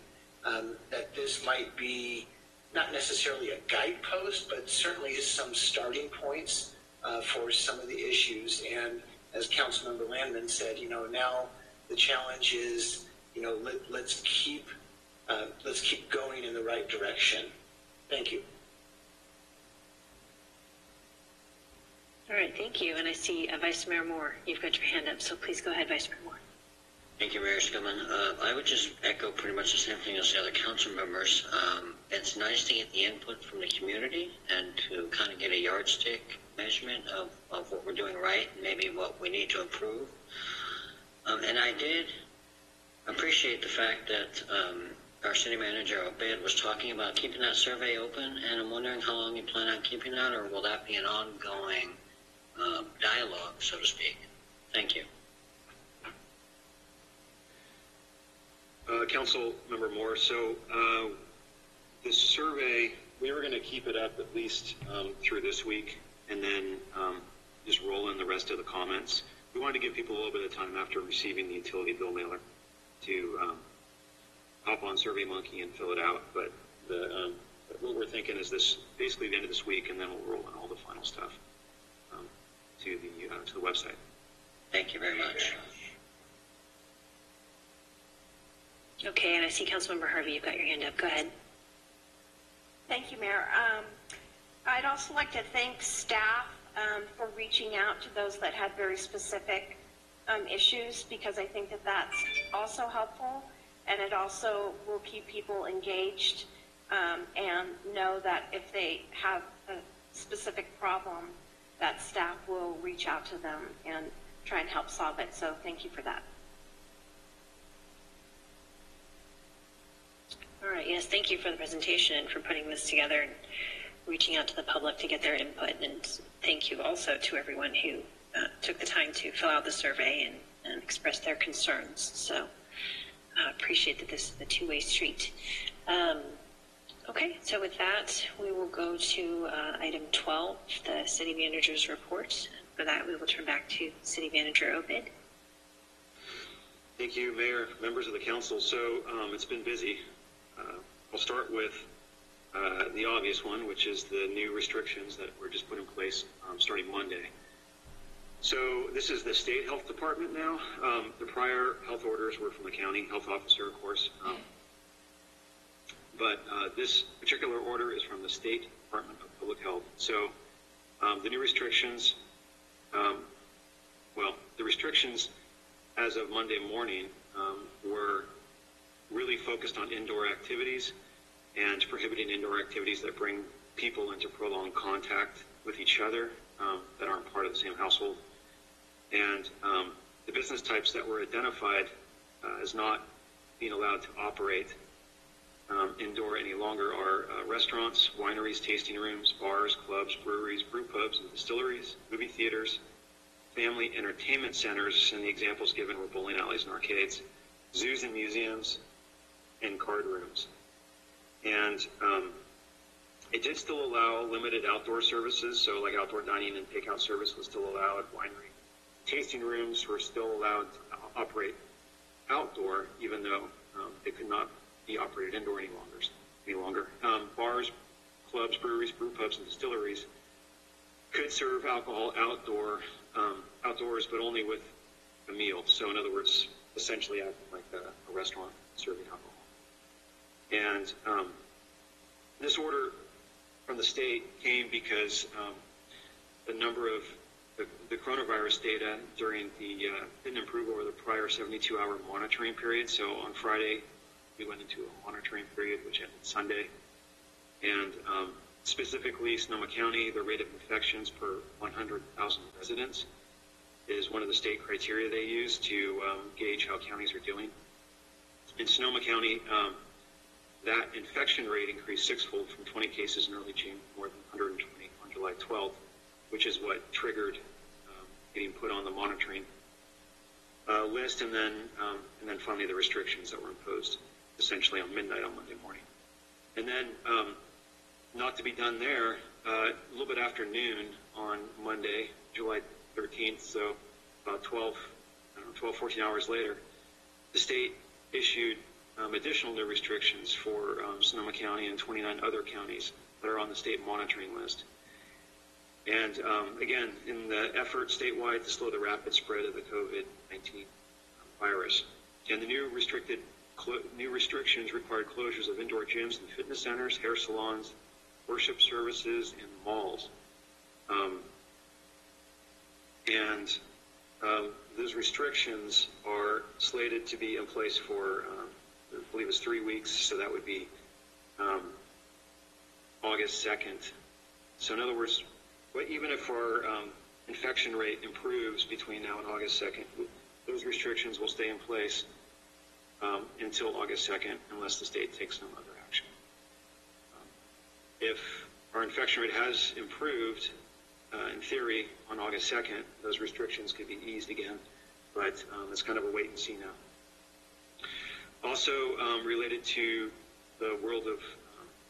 that this might be not necessarily a guidepost, but certainly some starting points for some of the issues. And as Councilmember Landman said, you know, now the challenge is, you know, let's keep going in the right direction. Thank you. All right, thank you. And I see Vice Mayor Moore. You've got your hand up, so please go ahead, Vice Mayor Moore. Thank you, Mayor Skillman. I would just echo pretty much the same thing as the other council members. It's nice to get the input from the community and to kind of get a yardstick measurement of what we're doing right and maybe what we need to improve. And I did appreciate the fact that our city manager, Obed, was talking about keeping that survey open, and I'm wondering how long you plan on keeping that, or will that be an ongoing dialogue, so to speak? Thank you. Council Member Moore, so the survey, we were going to keep it up at least through this week and then just roll in the rest of the comments. We wanted to give people a little bit of time after receiving the utility bill mailer to hop on SurveyMonkey and fill it out. But what we're thinking is this, basically the end of this week, and then we'll roll in all the final stuff to the website. Thank you very much. Okay, and I see Councilmember Harvey, you've got your hand up. Go ahead. Thank you, Mayor. I'd also like to thank staff for reaching out to those that had very specific issues, because I think that that's also helpful, and it also will keep people engaged and know that if they have a specific problem, that staff will reach out to them and try and help solve it. So thank you for that. All right, yes, thank you for the presentation and for putting this together and reaching out to the public to get their input. And thank you also to everyone who took the time to fill out the survey and express their concerns. So I appreciate that this is a two-way street. Okay, so with that, we will go to item 12, the City Manager's report. For that, we will turn back to City Manager Obed. Thank you, Mayor, members of the council. So it's been busy. I'll start with the obvious one, which is the new restrictions that were just put in place starting Monday. So this is the state health department now. The prior health orders were from the county health officer, of course. But this particular order is from the State Department of Public Health. So the new restrictions, the restrictions as of Monday morning were really focused on indoor activities and prohibiting indoor activities that bring people into prolonged contact with each other that aren't part of the same household. And the business types that were identified as not being allowed to operate indoor any longer are restaurants, wineries, tasting rooms, bars, clubs, breweries, brew pubs, and distilleries, movie theaters, family entertainment centers, and the examples given were bowling alleys and arcades, zoos and museums, and card rooms. And it did still allow limited outdoor services, so like outdoor dining and takeout service was still allowed. Winery tasting rooms were still allowed to operate outdoor, even though they could not be operated indoor any longer. Bars, clubs, breweries, brew pubs, and distilleries could serve alcohol outdoors, but only with a meal. So in other words, essentially acting like a restaurant serving alcohol. And this order from the state came because the number of the coronavirus data during didn't improve over the prior 72-hour monitoring period. So on Friday, we went into a monitoring period, which ended Sunday. And specifically, Sonoma County, the rate of infections per 100,000 residents is one of the state criteria they use to gauge how counties are doing. In Sonoma County, that infection rate increased sixfold from 20 cases in early June, more than 120 on July 12th, which is what triggered getting put on the monitoring list, and then finally the restrictions that were imposed essentially on midnight on Monday morning. And then, not to be done there, a little bit after noon on Monday, July 13th, so about 14 hours later, the state issued additional new restrictions for Sonoma County and 29 other counties that are on the state monitoring list. And again, in the effort statewide to slow the rapid spread of the COVID-19 virus. And the new restrictions required closures of indoor gyms and fitness centers, hair salons, worship services, and malls. Those restrictions are slated to be in place for, I believe it's 3 weeks, so that would be August 2nd. So in other words, even if our infection rate improves between now and August 2nd, those restrictions will stay in place until August 2nd, unless the state takes some other action. If our infection rate has improved, in theory, on August 2nd, those restrictions could be eased again, but it's kind of a wait and see now. Also, related to the world of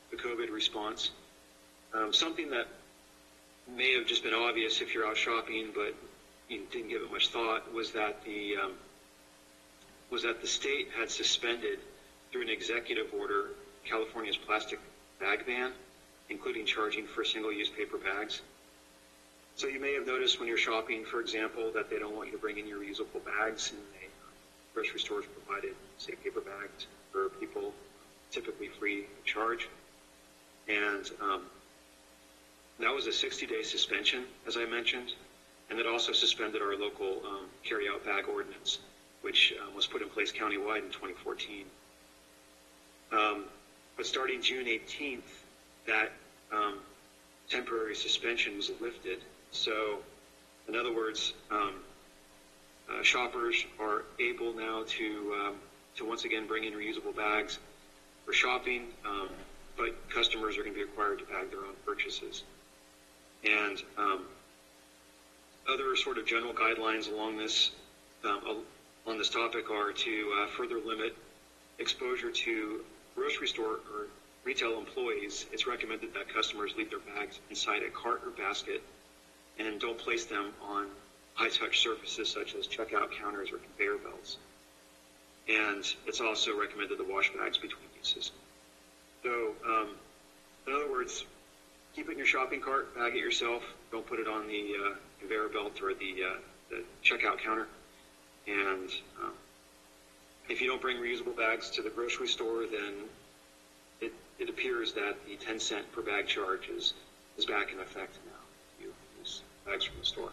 the COVID response, something that may have just been obvious if you're out shopping, but you didn't give it much thought, was that the state had suspended, through an executive order, California's plastic bag ban, including charging for single-use paper bags. So you may have noticed when you're shopping, for example, that they don't want you to bring in your reusable bags, and grocery stores provided, say, paper bags for people, typically free of charge. And that was a 60-day suspension, as I mentioned, and it also suspended our local carry-out bag ordinance, which was put in place countywide in 2014. But starting June 18th, that temporary suspension was lifted. So, in other words, shoppers are able now to once again bring in reusable bags for shopping, but customers are going to be required to bag their own purchases. And other sort of general guidelines along this on this topic are to further limit exposure to grocery store or retail employees. It's recommended that customers leave their bags inside a cart or basket and don't place them on high-touch surfaces such as checkout counters or conveyor belts. And it's also recommended to wash bags between uses. So, in other words, keep it in your shopping cart, bag it yourself, don't put it on the conveyor belt or the checkout counter. And if you don't bring reusable bags to the grocery store, then it appears that the 10-cent per bag charge is back in effect now. You use bags from the store.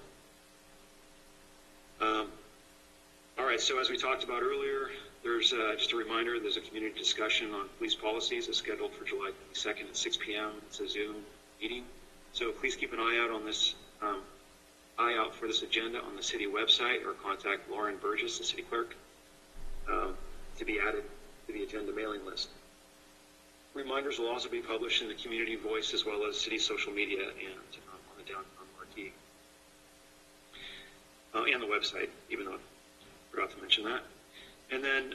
All right, so as we talked about earlier, there's just a reminder, there's a community discussion on police policies. It's scheduled for July 22nd at 6 p.m. It's a Zoom meeting. So please keep an eye out on this, for this agenda on the city website, or contact Lauren Burgess, the city clerk, to be added to the agenda mailing list. Reminders will also be published in the Community Voice as well as city social media and on the downtown marquee. And the website, even though I forgot to mention that. And then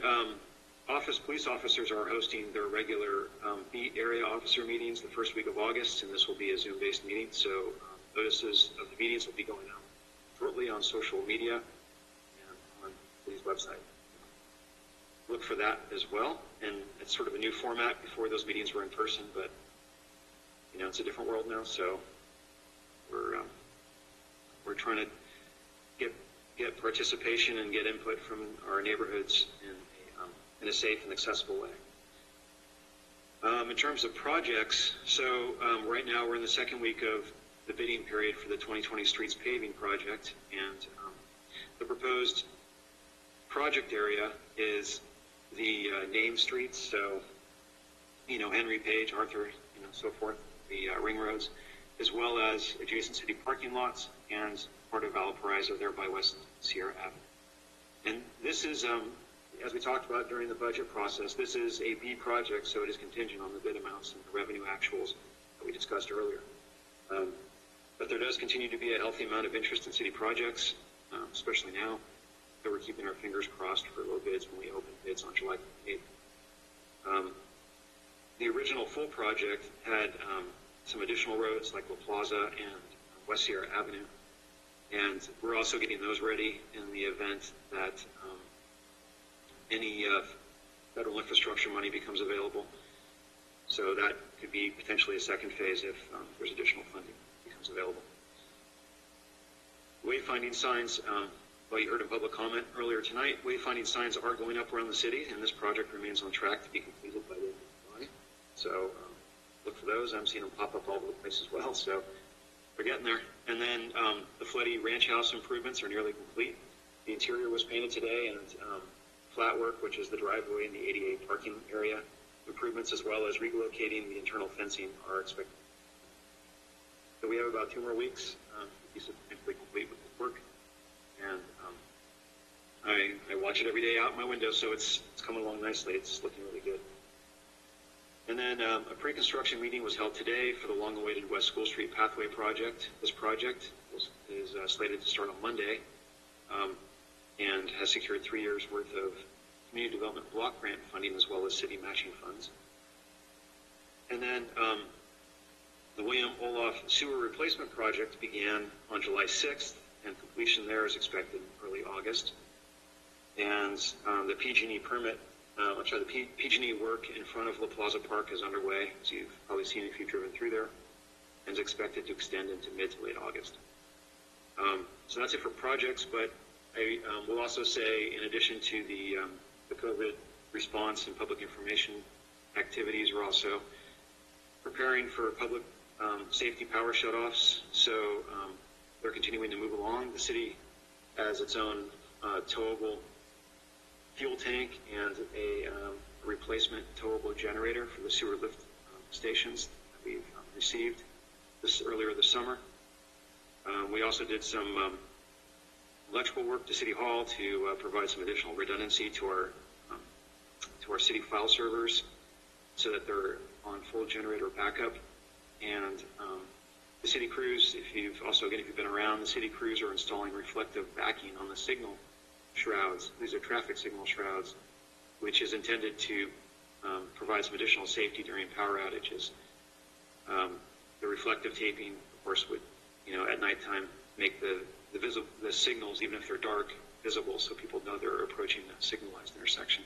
police officers are hosting their regular beat area officer meetings the first week of August, and this will be a Zoom-based meeting, so notices of the meetings will be going out shortly on social media and on the police website. Look for that as well, and it's sort of a new format. Before, those meetings were in person, but it's a different world now, so we're trying to get participation and get input from our neighborhoods in a safe and accessible way. In terms of projects, so right now we're in the second week of the bidding period for the 2020 Streets Paving Project, and the proposed project area is the named streets, so Henry, Page, Arthur, so forth, the ring roads, as well as adjacent city parking lots and part of Valparaiso there by West Sierra Avenue. And this is, as we talked about during the budget process, this is a B project, so it is contingent on the bid amounts and the revenue actuals that we discussed earlier. But there does continue to be a healthy amount of interest in city projects, especially now. So we're keeping our fingers crossed for low bids when we open bids on July 8th. The original full project had some additional roads like La Plaza and West Sierra Avenue, and we're also getting those ready in the event that any federal infrastructure money becomes available. So that could be potentially a second phase if there's additional funding becomes available. Wayfinding signs, well, you heard a public comment earlier tonight. Wayfinding signs are going up around the city, and this project remains on track to be completed by the end of July. So look for those. I'm seeing them pop up all over the place as well, so we're getting there. And then the Fleddy Ranch House improvements are nearly complete. The interior was painted today, and flat work, which is the driveway and the ADA parking area improvements, as well as relocating the internal fencing, are expected. So we have about 2 more weeks to be substantially complete with this work. And I watch it every day out my window, so it's coming along nicely. It's looking really good. And then a pre-construction meeting was held today for the long-awaited West School Street Pathway project. This project is slated to start on Monday and has secured 3 years' worth of community development block grant funding as well as city matching funds. And then the William Olaf Sewer Replacement Project began on July 6th, and completion there is expected in early August. And the PG&E the PG&E work in front of La Plaza Park is underway, as you've probably seen if you've driven through there, and is expected to extend into mid to late August. So that's it for projects, but I will also say, in addition to the COVID response and public information activities, we're also preparing for public safety power shutoffs. So they're continuing to move along. The city has its own towable fuel tank and a replacement towable generator for the sewer lift stations that we've received earlier this summer. We also did some electrical work to City Hall to provide some additional redundancy to our city file servers so that they're on full generator backup. And the city crews, if you've been around, the city crews are installing reflective backing on the signal shrouds. These are traffic signal shrouds, which is intended to provide some additional safety during power outages. The reflective taping, of course, would, at nighttime make the signals, even if they're dark, visible, so people know they're approaching a signalized intersection.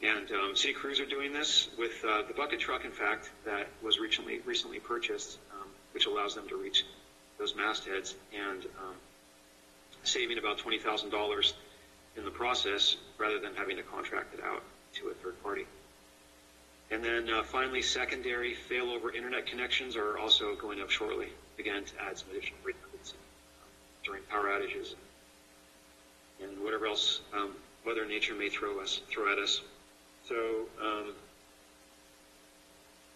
And city crews are doing this with the bucket truck, in fact, that was recently purchased, which allows them to reach those mastheads, and saving about $20,000 in the process rather than having to contract it out to a third party. And then finally, secondary failover internet connections are also going up shortly, again, to add some additional redundancy during power outages and whatever else Mother Nature may throw at us. So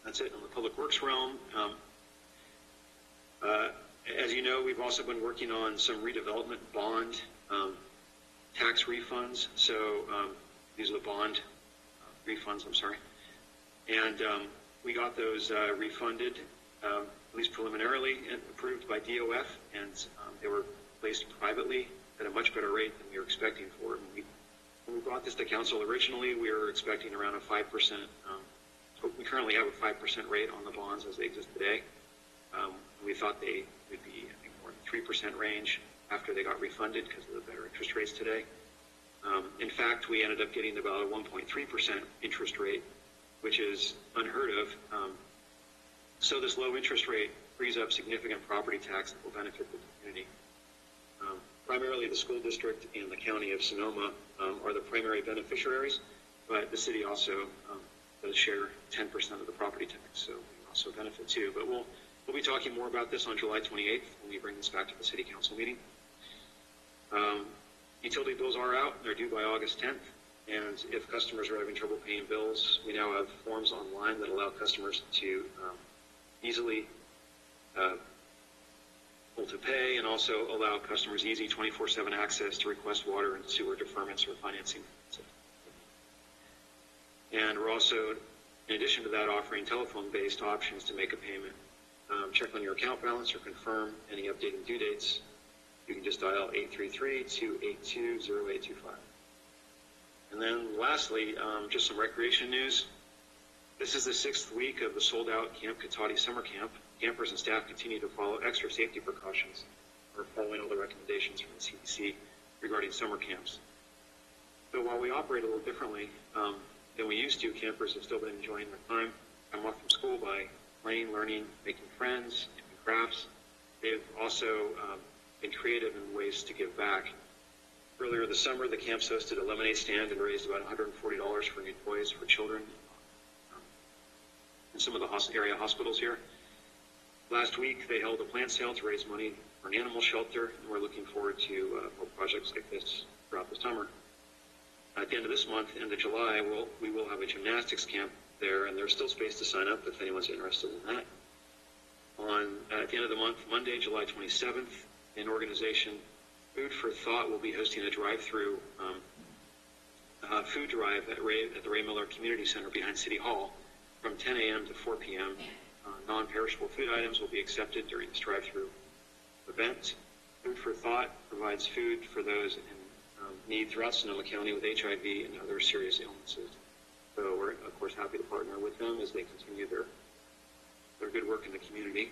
that's it on the public works realm. As you know, we've also been working on some redevelopment bond tax refunds. So these are the bond refunds, and we got those refunded, at least preliminarily, and approved by DOF, and they were placed privately at a much better rate than we were expecting for it. When we brought this to council originally, we were expecting around a 5%. We currently have a 5% rate on the bonds as they exist today. We thought they would be, I think, more than 3% range after they got refunded because of the better interest rates today. In fact, we ended up getting about a 1.3% interest rate, which is unheard of. So this low interest rate frees up significant property tax that will benefit the community. Primarily the school district and the county of Sonoma are the primary beneficiaries, but the city also does share 10% of the property tax, so we also benefit too. But we'll be talking more about this on July 28th when we bring this back to the city council meeting. Utility bills are out. They're due by August 10th. And if customers are having trouble paying bills, we now have forms online that allow customers to easily pull to pay, and also allow customers easy 24/7 access to request water and sewer deferments or financing. And we're also, in addition to that, offering telephone-based options to make a payment. Check on your account balance or confirm any updated due dates. You can just dial 833-282-0825. And then lastly, just some recreation news. This is the 6th week of the sold-out Camp Cotati summer camp. Campers and staff continue to follow extra safety precautions or following all the recommendations from the CDC regarding summer camps. So while we operate a little differently than we used to, campers have still been enjoying their time off from school by playing, learning, making friends, doing crafts. They've also been creative in ways to give back. Earlier this summer, the camps hosted a lemonade stand and raised about $140 for new toys for children some of the area hospitals here. Last week, they held a plant sale to raise money for an animal shelter, and we're looking forward to more projects like this throughout the summer. At the end of this month, end of July, we will have a gymnastics camp there, and there's still space to sign up if anyone's interested in that. At the end of the month, Monday, July 27th, an organization, Food for Thought, will be hosting a drive-through food drive at the Ray Miller Community Center behind City Hall from 10 a.m. to 4 p.m. Non-perishable food items will be accepted during this drive-through event. Food for Thought provides food for those in need throughout Sonoma County with HIV and other serious illnesses. So we're, of course, happy to partner with them as they continue their good work in the community.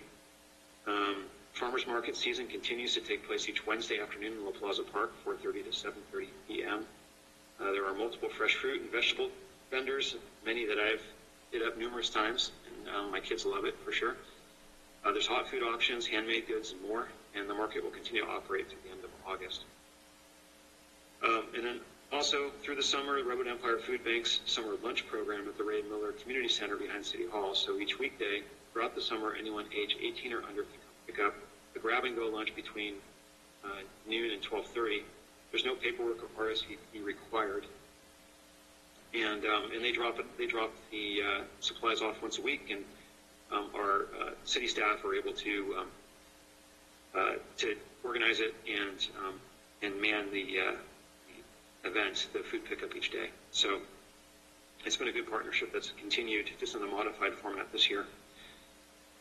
Farmers market season continues to take place each Wednesday afternoon in La Plaza Park, 4:30 to 7:30 p.m. There are multiple fresh fruit and vegetable vendors, many that I've hit up numerous times, and my kids love it for sure. There's hot food options, handmade goods, and more, and the market will continue to operate through the end of August. And then also through the summer, the Redwood Empire Food Bank's summer lunch program at the Ray Miller Community Center behind City Hall. So each weekday throughout the summer, anyone age 18 or under can pick up the grab-and-go lunch between noon and 12:30. There's no paperwork or RSVP required, and they drop the supplies off once a week, and our city staff are able to organize it and man the event, the food pickup each day. So it's been a good partnership that's continued just in a modified format this year.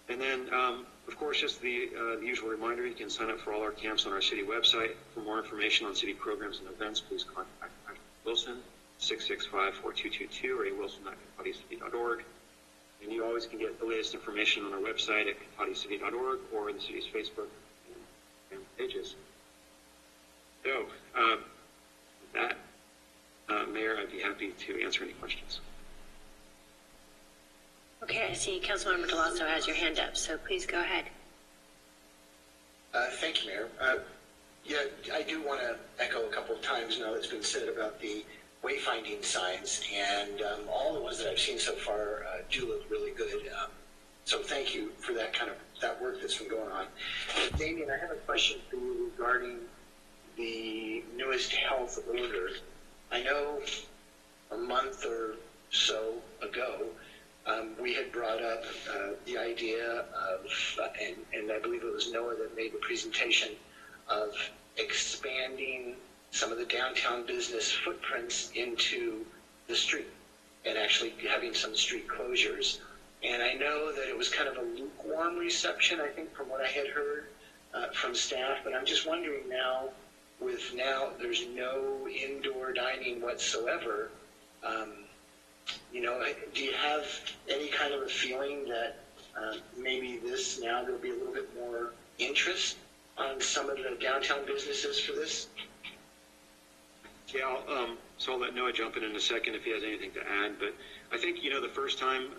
And then, of course, just the usual reminder, you can sign up for all our camps on our city website. For more information on city programs and events, please contact Patrick Wilson, 665-4222, or wilson@cotaticity.org. And you always can get the latest information on our website at cotaticity.org or the city's Facebook and pages. So, with that, Mayor, I'd be happy to answer any questions. Okay, I see Councilmember Delasso has your hand up, so please go ahead. Thank you, Mayor. Yeah, I do want to echo a couple of times now that's been said about the wayfinding signs, and all the ones that I've seen so far do look really good. So thank you for that work that's been going on. Damien, I have a question for you regarding the newest health order. I know a month or so ago, we had brought up the idea of, and I believe it was Noah that made the presentation, of expanding some of the downtown business footprints into the street and actually having some street closures. And I know that it was kind of a lukewarm reception, I think, from what I had heard from staff, but I'm just wondering now, there's no indoor dining whatsoever, do you have any kind of a feeling that maybe there'll be a little bit more interest on some of the downtown businesses for this? Yeah, so I'll let Noah jump in a second if he has anything to add. But I think, the first time,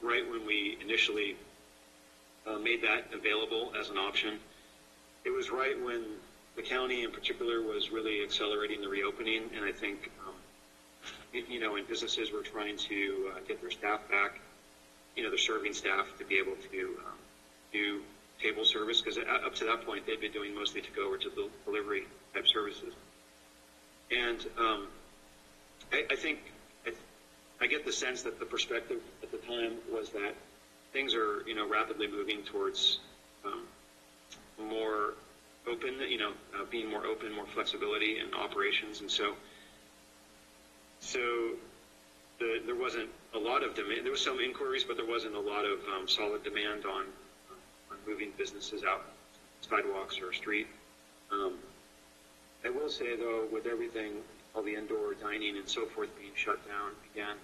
right when we initially made that available as an option, it was right when the county in particular was really accelerating the reopening. And I think, and businesses were trying to get their staff back, the serving staff to be able to do table service, because up to that point they'd been doing mostly to go over to the delivery type services. And I think I get the sense that the perspective at the time was that things are rapidly moving towards more open, being more open, more flexibility in operations, and so there wasn't a lot of demand. There was some inquiries, but there wasn't a lot of solid demand on moving businesses out sidewalks or street. I will say, though, with everything, all the indoor dining and so forth being shut down again,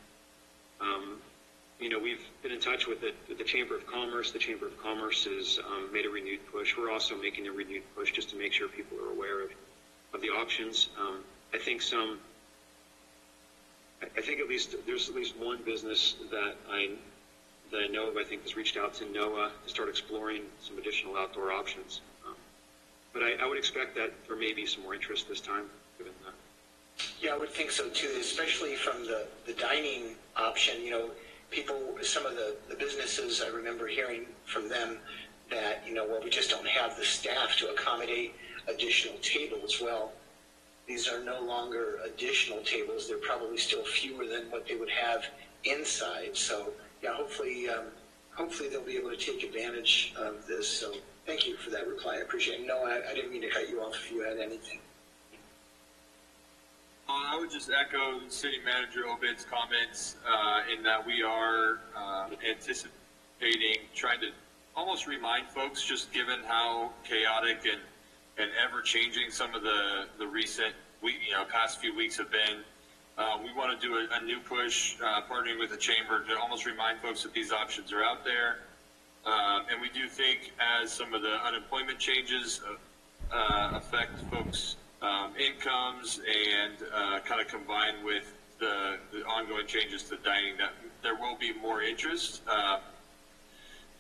we've been in touch with the Chamber of Commerce. The Chamber of Commerce has made a renewed push. We're also making a renewed push just to make sure people are aware of the options. I think there's at least one business that I know of, I think, has reached out to NOAA to start exploring some additional outdoor options. But I would expect that there may be some more interest this time, given that. Yeah, I would think so too, especially from the dining option. some of the businesses, I remember hearing from them that, well, we just don't have the staff to accommodate additional tables. Well, these are no longer additional tables. They're probably still fewer than what they would have inside. So, yeah, hopefully they'll be able to take advantage of this. So thank you for that reply. I appreciate it. No, I didn't mean to cut you off if you had anything. I would just echo City Manager Obed's comments in that we are anticipating trying to almost remind folks, just given how chaotic and ever-changing some of the recent past few weeks have been. We want to do a new push, partnering with the Chamber to almost remind folks that these options are out there. And we do think as some of the unemployment changes affect folks' incomes and kind of combined with the ongoing changes to dining, that there will be more interest.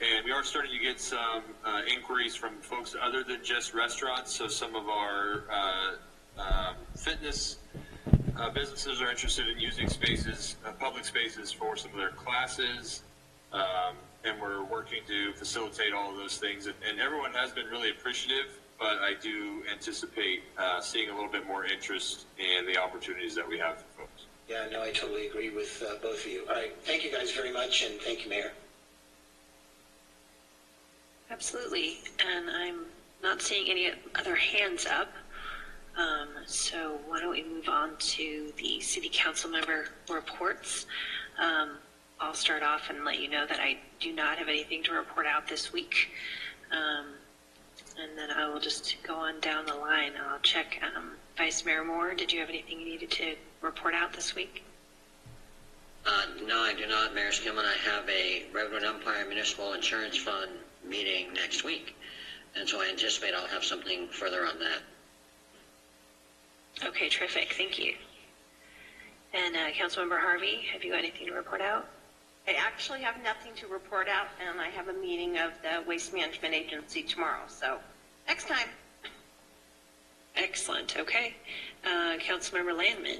And we are starting to get some inquiries from folks other than just restaurants. So some of our fitness businesses are interested in using spaces, public spaces, for some of their classes. And we're working to facilitate all of those things. And everyone has been really appreciative, but I do anticipate seeing a little bit more interest in the opportunities that we have for folks. Yeah, no, I totally agree with both of you. All right, thank you guys very much, and thank you, Mayor. Absolutely, and I'm not seeing any other hands up. So why don't we move on to the City Council member reports. I'll start off and let you know that I do not have anything to report out this week. And then I will just go on down the line. I'll check. Vice Mayor Moore, did you have anything you needed to report out this week? No, I do not, Mayor Skillman. I have a Revenue and Empire Municipal Insurance Fund meeting next week, and so I anticipate I'll have something further on that. Okay, terrific. Thank you. And Councilmember Harvey, have you got anything to report out? I actually have nothing to report out, and I have a meeting of the Waste Management Agency tomorrow. So next time. Excellent. Okay. Councilmember Landman.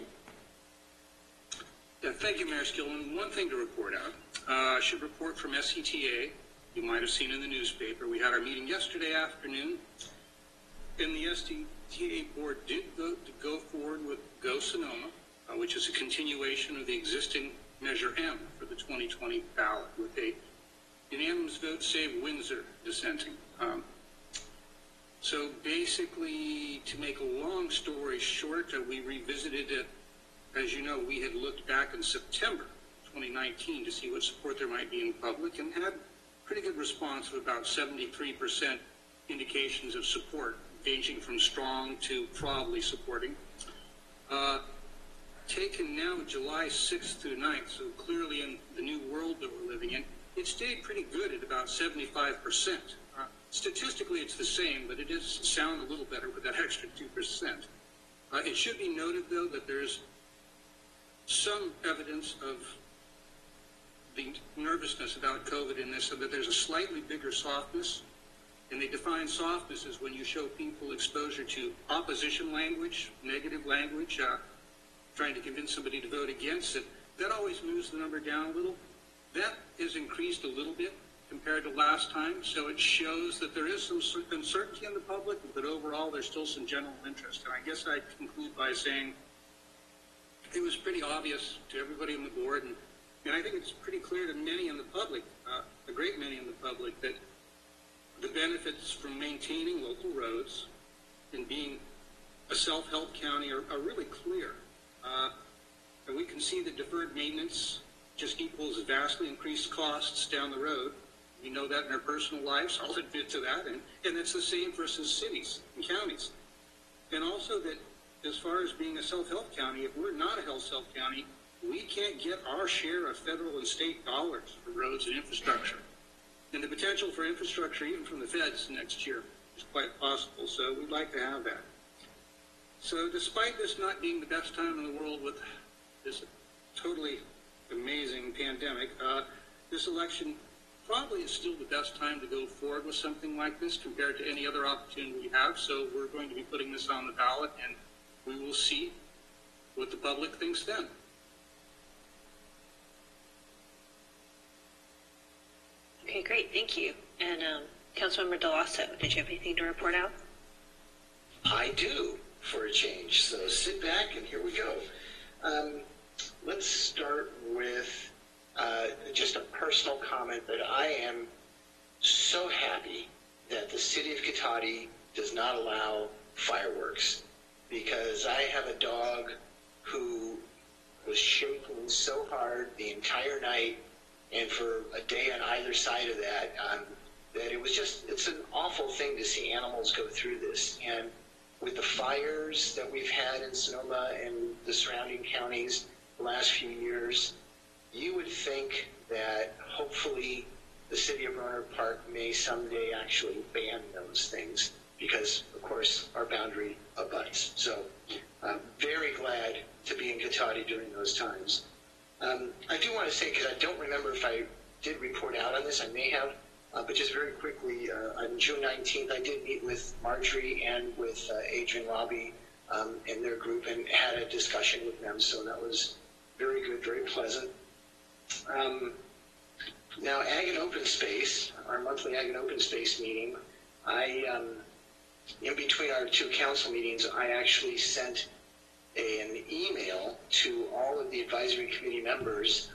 Yeah, thank you, Mayor Skillman. One thing to report out. I should report from SCTA. You might have seen in the newspaper. We had our meeting yesterday afternoon, and the SCTA board did vote to go forward with Go Sonoma, which is a continuation of the existing Measure M for the 2020 ballot, with a unanimous vote, save Windsor dissenting. So basically, to make a long story short, we revisited it. As you know, we had looked back in September 2019 to see what support there might be in public, and had pretty good response of about 73% indications of support, ranging from strong to probably supporting. Taken now July 6th through 9th, so clearly in the new world that we're living in, it stayed pretty good at about 75%. Statistically, it's the same, but it does sound a little better with that extra 2%. It should be noted, though, that there's some evidence of the nervousness about COVID in this, so that there's a slightly bigger softness. And they define softness as when you show people exposure to opposition language, negative language, trying to convince somebody to vote against it. That always moves the number down a little. That has increased a little bit compared to last time, so it shows that there is some uncertainty in the public, but overall there's still some general interest. And I guess I'd conclude by saying it was pretty obvious to everybody on the board, and I think it's pretty clear to many in the public, a great many in the public, that the benefits from maintaining local roads and being a self-help county are really clear. And we can see that deferred maintenance just equals vastly increased costs down the road. We know that in our personal lives. I'll admit to that. And it's the same versus cities and counties. And also that as far as being a self-help county, if we're not a self-help county, we can't get our share of federal and state dollars for roads and infrastructure. And the potential for infrastructure, even from the feds next year, is quite possible. So we'd like to have that. So despite this not being the best time in the world with this totally amazing pandemic, this election probably is still the best time to go forward with something like this compared to any other opportunity we have. So we're going to be putting this on the ballot, and we will see what the public thinks then. Okay, great, thank you. And Councilmember Delasso, did you have anything to report out? I do, for a change. So sit back and here we go. Let's start with just a personal comment that I am so happy that the city of Cotati does not allow fireworks, because I have a dog who was shaking so hard the entire night and for a day on either side of that, that it was just, it's an awful thing to see animals go through this. And with the fires that we've had in Sonoma and the surrounding counties the last few years, you would think that hopefully the city of Roanoke Park may someday actually ban those things, because of course our boundary abuts. So I'm very glad to be in Cotati during those times. I do want to say, because I don't remember if I did report out on this, I may have, but just very quickly, on June 19th, I did meet with Marjorie and with Adrian Lobby and their group, and had a discussion with them, so that was very good, very pleasant. Now, Ag and Open Space, our monthly Ag and Open Space meeting, in between our two council meetings, I actually sent an email to all of the advisory committee members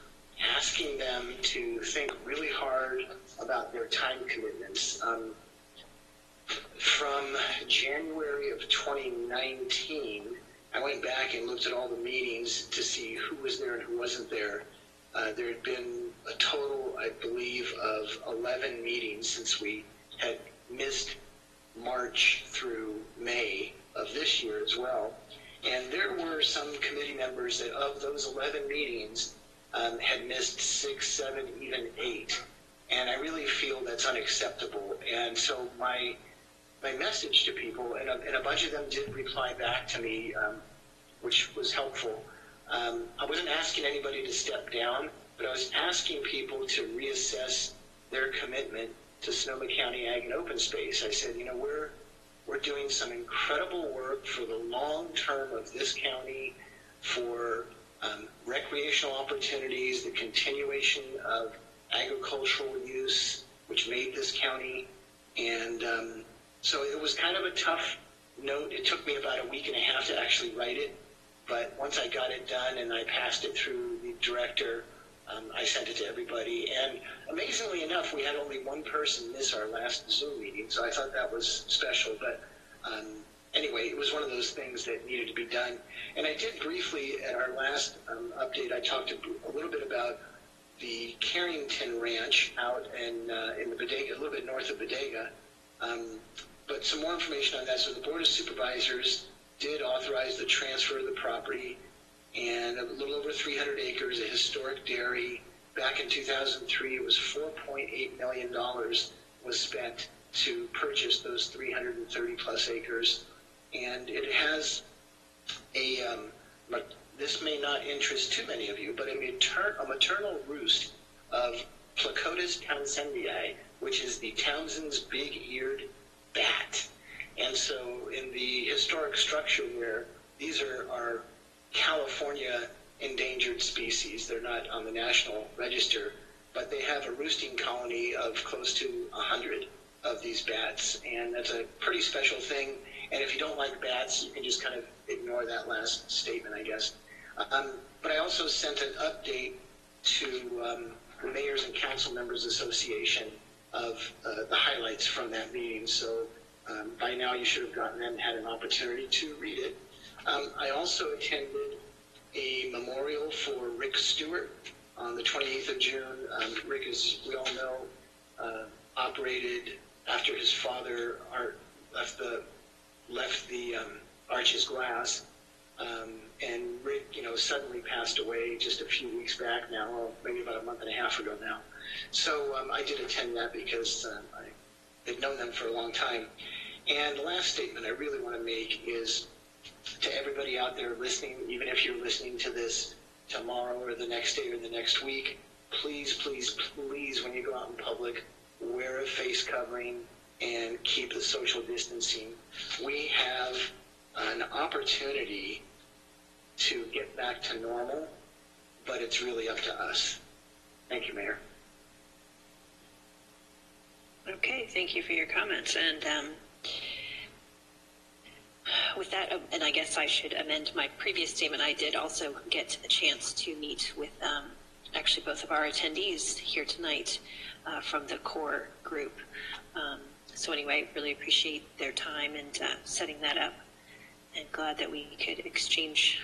asking them to think really hard about their time commitments. From January of 2019, I went back and looked at all the meetings to see who was there and who wasn't there. There had been a total, I believe, of 11 meetings since we had missed March through May of this year as well. And there were some committee members that of those 11 meetings had missed 6, 7, even 8. And I really feel that's unacceptable. And so my message to people, and a bunch of them did reply back to me, which was helpful. I wasn't asking anybody to step down, but I was asking people to reassess their commitment to Sonoma County Ag and Open Space. I said, you know, we're doing some incredible work for the long term of this county, for recreational opportunities, the continuation of agricultural use, which made this county. And so it was kind of a tough note. It took me about a week and a half to actually write it. But once I got it done and I passed it through the director, I sent it to everybody. And amazingly enough, we had only one person miss our last Zoom meeting, so I thought that was special. But anyway, it was one of those things that needed to be done. And I did briefly, at our last update, I talked a little bit about the Carrington Ranch out in the Bodega, a little bit north of Bodega. But some more information on that. So the Board of Supervisors did authorize the transfer of the property, and a little over 300 acres, a historic dairy. Back in 2003, it was $4.8 million was spent to purchase those 330 plus acres. And it has this may not interest too many of you, but a maternal roost of Placotis townsendii, which is the Townsend's big-eared bat. And so in the historic structure there, these are our California endangered species. They're not on the national register, but they have a roosting colony of close to 100 of these bats, and that's a pretty special thing. And if you don't like bats, you can just kind of ignore that last statement, I guess. But I also sent an update to the Mayors and Council Members Association of the highlights from that meeting. So by now you should have gotten and had an opportunity to read it. I also attended a memorial for Rick Stewart on the 28th of June. Rick, as we all know, operated after his father left the Arches Glass. And Rick, suddenly passed away just a few weeks back now, or maybe about a month and a half ago now. So I did attend that because I had known them for a long time. And the last statement I really want to make is to everybody out there listening, even if you're listening to this tomorrow or the next day or the next week, please, please, please, when you go out in public, wear a face covering and keep the social distancing. We have an opportunity to get back to normal, but it's really up to us. Thank you, Mayor. Okay, thank you for your comments. And with that, and I guess I should amend my previous statement, I did also get a chance to meet with actually both of our attendees here tonight from the core group. So anyway, really appreciate their time and setting that up, and glad that we could exchange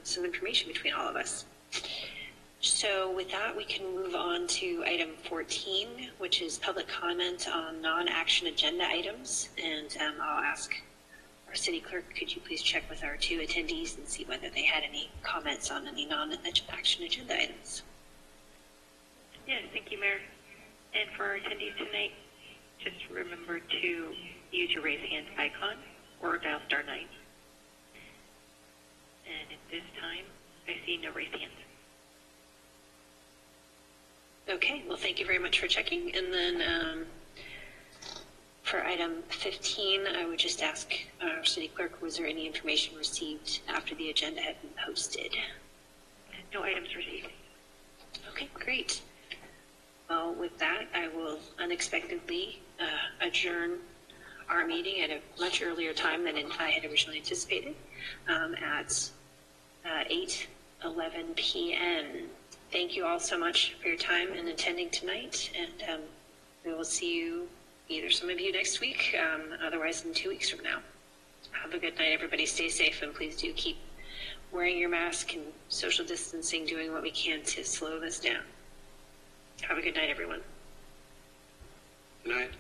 some information between all of us. So with that, we can move on to item 14, which is public comment on non-action agenda items. And I'll ask our city clerk, could you please check with our two attendees and see whether they had any comments on any non-action agenda items? Yes, thank you, Mayor. And for our attendees tonight, just remember to use your raise hand icon or dial *9. And at this time, I see no raised hands. Okay, well, thank you very much for checking. And then for item 15, I would just ask our city clerk, was there any information received after the agenda had been posted? No items received. Okay, great. Well, with that, I will unexpectedly adjourn our meeting at a much earlier time than I had originally anticipated at 8:11 p.m. Thank you all so much for your time and attending tonight, and we will see you, either some of you next week, otherwise in 2 weeks from now. Have a good night, everybody. Stay safe, and please do keep wearing your mask and social distancing, doing what we can to slow this down. Have a good night, everyone. Good night.